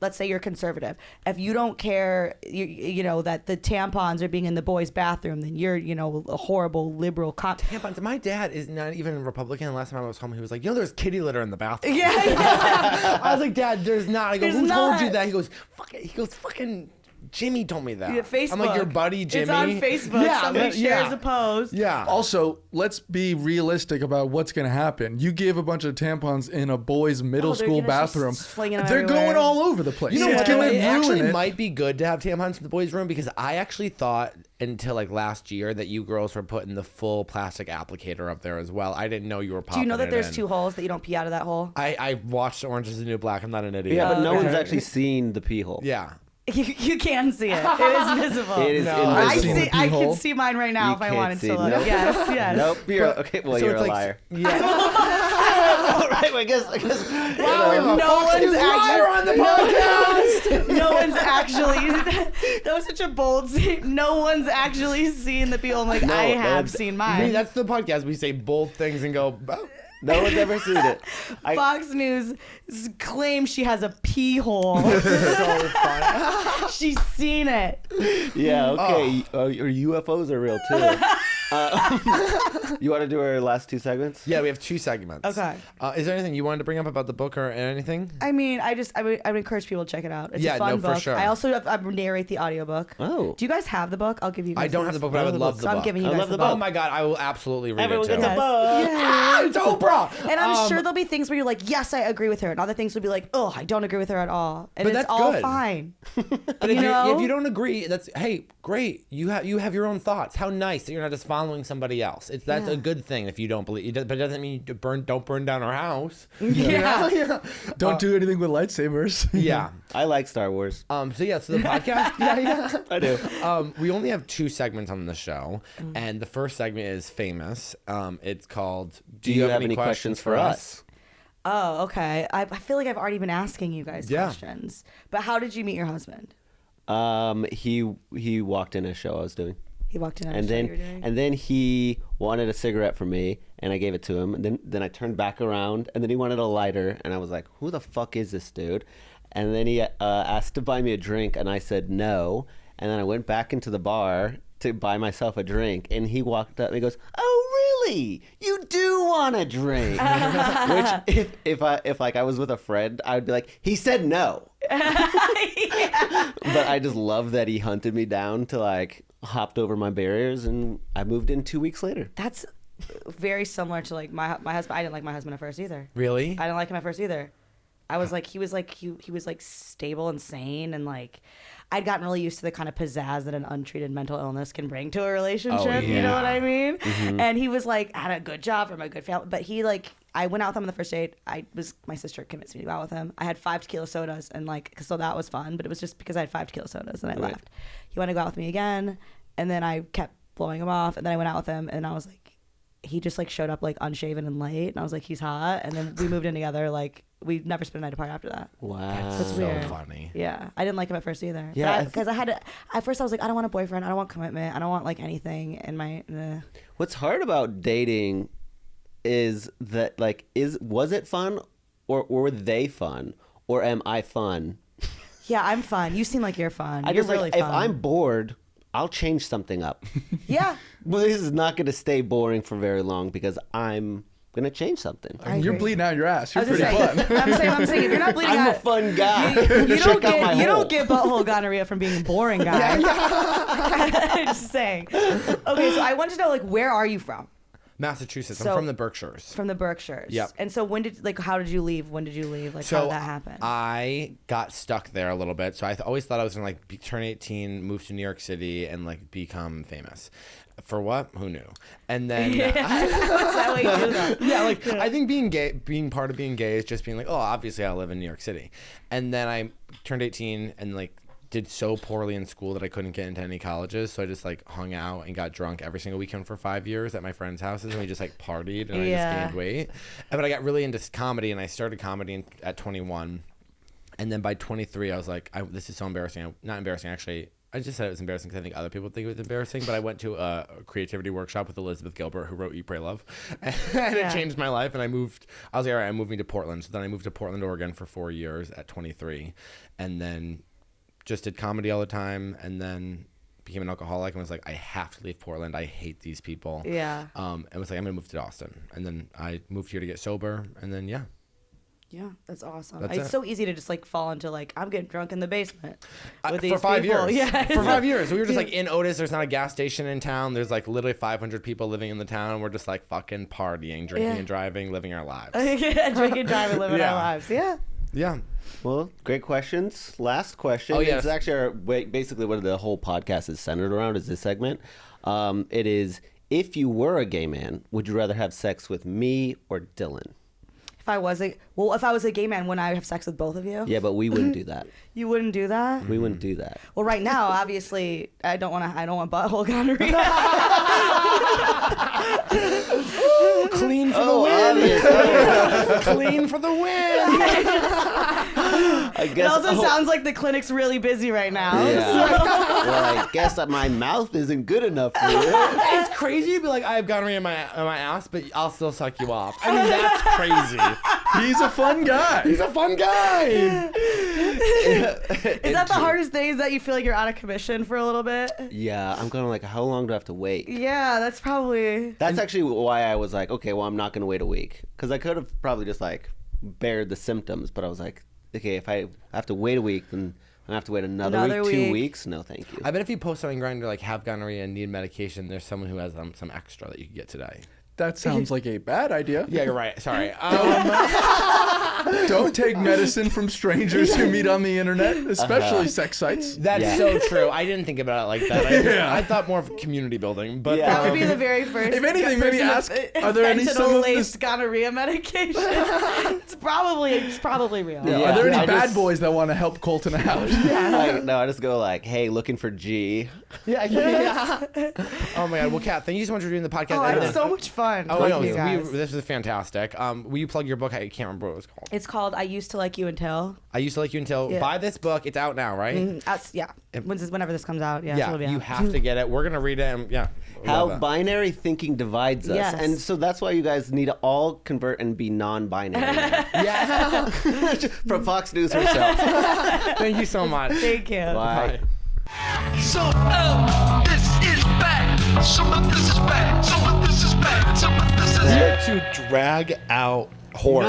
let's say you're conservative, if you don't care, you know that the tampons are being in the boys' bathroom, then you're a horrible liberal cop. Tampons. My dad is not even Republican. Last time I was home, he was like, there's kitty litter in the bathroom. Yeah. I was like, Dad, there's not. I go, There's who told you not. that? He goes, fucking Jimmy told me that. Yeah, Facebook. I'm like, your buddy Jimmy. It's on Facebook. Yeah, Somebody shares a post. Yeah. Also, let's be realistic about what's going to happen. You give a bunch of tampons in a boy's middle they're school gonna just bathroom. fling them They're everywhere. going all over the place. You know It's what? gonna It ruin actually it. might be good to have tampons in the boys' room, because I actually thought until like last year that you girls were putting the full plastic applicator up there as well. I didn't know you were Do popping you know that it there's in. 2 holes that you don't pee out of that hole? I watched Orange is the New Black. I'm not an idiot. Yeah, but no Okay. one's actually seen the pee hole. Yeah. You can see it. It is visible. It is No. I invisible. see. I Pee hole? can see mine right now You if I can't wanted see, to look. no. Yes. Nope. Okay. Well, So you're it's a like- liar. Yeah. All right. I guess. Wow, no one's liar on the podcast. No one's actually. That was such a bold statement. No one's actually seen the pee hole. I'm like, No, I no have one's- seen I mean, mine. that's the podcast. We say bold things and go, oh. No one's ever seen it. Fox News claims she has a pee hole. She's seen it. Yeah. Okay. Your UFOs are real too. You want to do our last 2 segments? Yeah, we have 2 segments. Okay. Is there anything you wanted to bring up about the book or anything? I mean, I would encourage people to check it out. It's Yeah, a fun no, for book. sure. I also I narrate the audiobook. Oh. Do you guys have the book? I'll give you guys I don't have the book, but I would love the So book. I'm giving you I guys love the the book. Oh my God, I will absolutely read Everyone it too. gets a book. Ah, it's Oprah. And I'm sure there'll be things where you're like, yes, I agree with her. And other things will be like, oh, I don't agree with her at all. And But it's that's all good. fine. But You know? if you don't agree, that's hey, great. You have your own thoughts. How nice that you're not just following somebody else. That's Yeah. a good thing if you don't believe. But it doesn't mean you don't burn down our house. Yeah. Don't do anything with lightsabers. Yeah. I like Star Wars. So the podcast. Yeah. I do. We only have 2 segments on the show, and the first segment is famous. It's called Do you have any questions for us? Oh, okay. I feel like I've already been asking you guys Yeah. questions. But how did you meet your husband? He walked in a show I was doing. He walked in on a And show you were doing? then he wanted a cigarette from me, and I gave it to him. And then I turned back around, and then he wanted a lighter, and I was like, "Who the fuck is this dude?" And then he asked to buy me a drink, and I said no. And then I went back into the bar to buy myself a drink, and he walked up and he goes, "Oh, really? You do want a drink?" Which, if I was with a friend, I would be like, "He said no." But I just love that he hunted me down to like hopped over my barriers, and I moved in 2 weeks later. That's very similar to like my husband. I didn't like my husband at first either. Really? I didn't like him at first either. I was like, he was like stable and sane, and like I'd gotten really used to the kind of pizzazz that an untreated mental illness can bring to a relationship. You know what I mean? Mm-hmm. And he was like, had a good job from a good family, but he like, I went out with him on the first date. My sister convinced me to go out with him. I had 5 tequila sodas, and like, so that was fun, but it was just because I had 5 tequila sodas and I Right. left. He wanted to go out with me again, and then I kept blowing him off, and then I went out with him, and I was like, he just like showed up like unshaven and late, and I was like, he's hot, and then we moved in together. Like we never spent a night apart after that. Wow. That's weird. So funny. Yeah, I didn't like him at first either. Yeah, Because I had to. At first, I was like, I don't want a boyfriend. I don't want commitment. I don't want like anything in my. What's hard about dating is that like was it fun or were they fun or am I fun? Yeah, I'm fun. You seem like you're fun. I You're just really like fun. if I'm bored, I'll change something up. Yeah. Well, this is not going to stay boring for very long because I'm going to change something. I You're agree. bleeding out your ass. I You're was pretty just fun. saying, I'm saying if you're not bleeding I'm a out, fun guy. you Check out my you hole. don't get butthole gonorrhea from being a boring guy. Just saying. Okay, so I want to know like where are you from? Massachusetts. So- I'm from the Berkshires. From the Berkshires. Yep. And so how did you leave? When did you leave? Like how did that happen? I got stuck there a little bit. So I always thought I was gonna like turn 18, move to New York City, and like become famous. For what? Who knew? And then That's how we do that. yeah, like I think being part of being gay is just being like, oh, obviously I live in New York City. And then I turned 18 and like did so poorly in school that I couldn't get into any colleges. So I just like hung out and got drunk every single weekend for 5 years at my friends' houses, and we just like partied and I just gained weight. But I got really into comedy, and I started comedy at 21. And then by 23, I was like, this is so embarrassing. Not embarrassing, actually. I just said it was embarrassing because I think other people think it was embarrassing, but I went to a creativity workshop with Elizabeth Gilbert, who wrote Eat, Pray, Love, and it changed my life, and I was like, all right, I'm moving to Portland. So then I moved to Portland, Oregon for 4 years at 23, and then just did comedy all the time, and then became an alcoholic and was like, I have to leave Portland. I hate these people. Yeah. And was like, I'm going to move to Austin. And then I moved here to get sober, and then, yeah. Yeah, that's awesome. That's It's it. so easy to just like fall into like I'm getting drunk in the basement with these for 5 people. years. Yeah, For 5 years. We were just like in Otis. There's not a gas station in town. There's like literally 500 people living in the town. We're just like fucking partying, drinking and driving, living our lives. yeah, drinking, driving, living our lives. Yeah. Yeah. Well, great questions. Last question. Oh, yes. It's actually basically what the whole podcast is centered around is this segment. It is, if you were a gay man, would you rather have sex with me or Dylan? If I was a gay man, wouldn't I have sex with both of you? Yeah, but we wouldn't do that. You wouldn't do that? We wouldn't do that. Well, right now, obviously, I don't want butthole gonorrhea. Clean for the win. Clean for the win. I guess. It also sounds like the clinic's really busy right now. Yeah. Well, I guess that my mouth isn't good enough for you. It's crazy to be like, I have gonorrhea in my ass, but I'll still suck you off. I mean, that's crazy. He's a fun guy. He's a fun guy. Is that the hardest thing? Is that you feel like you're out of commission for a little bit? Yeah, I'm kind of like, how long do I have to wait? Yeah, that's probably. That's actually why I was like, okay, well, I'm not going to wait a week. Because I could have probably just like bared the symptoms, but I was like, okay, if I have to wait a week, then I have to wait another week, 2 weeks. No, thank you. I bet if you post on Grindr like have gonorrhea and need medication, there's someone who has some extra that you can get today. That sounds like a bad idea. Yeah, you're right. Sorry. Don't take medicine from strangers who meet on the internet, especially sex sites. That's so true. I didn't think about it like that. I thought more of community building, but That would be the very first. If anything, maybe person ask, with are there any some of fentanyl-laced this? gonorrhea medication? It's probably real. Yeah. Are there any I bad just- boys that want to help Colton out? Like, no, I just go like, hey, looking for G. yeah. Oh my God. Well, Kat, thank you so much for doing the podcast. Oh, I had so much fun. Oh, with no, you guys. this is fantastic. Will you plug your book? I can't remember what it was called. It's called I Used to Like You Until. I Used to Like You Until. Yeah. Buy this book. It's out now, right? Yeah. Whenever this comes out. Yeah. Yeah, it'll be out. you have to get it. We're gonna read it. And, yeah. How love it. binary thinking divides us. Yes. And so that's why you guys need to all convert and be non-binary. Yeah. From Fox News herself. Thank you so much. Thank you. Bye. So, this is bad. Some of this is bad. Some of this is bad. Some of this is To drag out horse.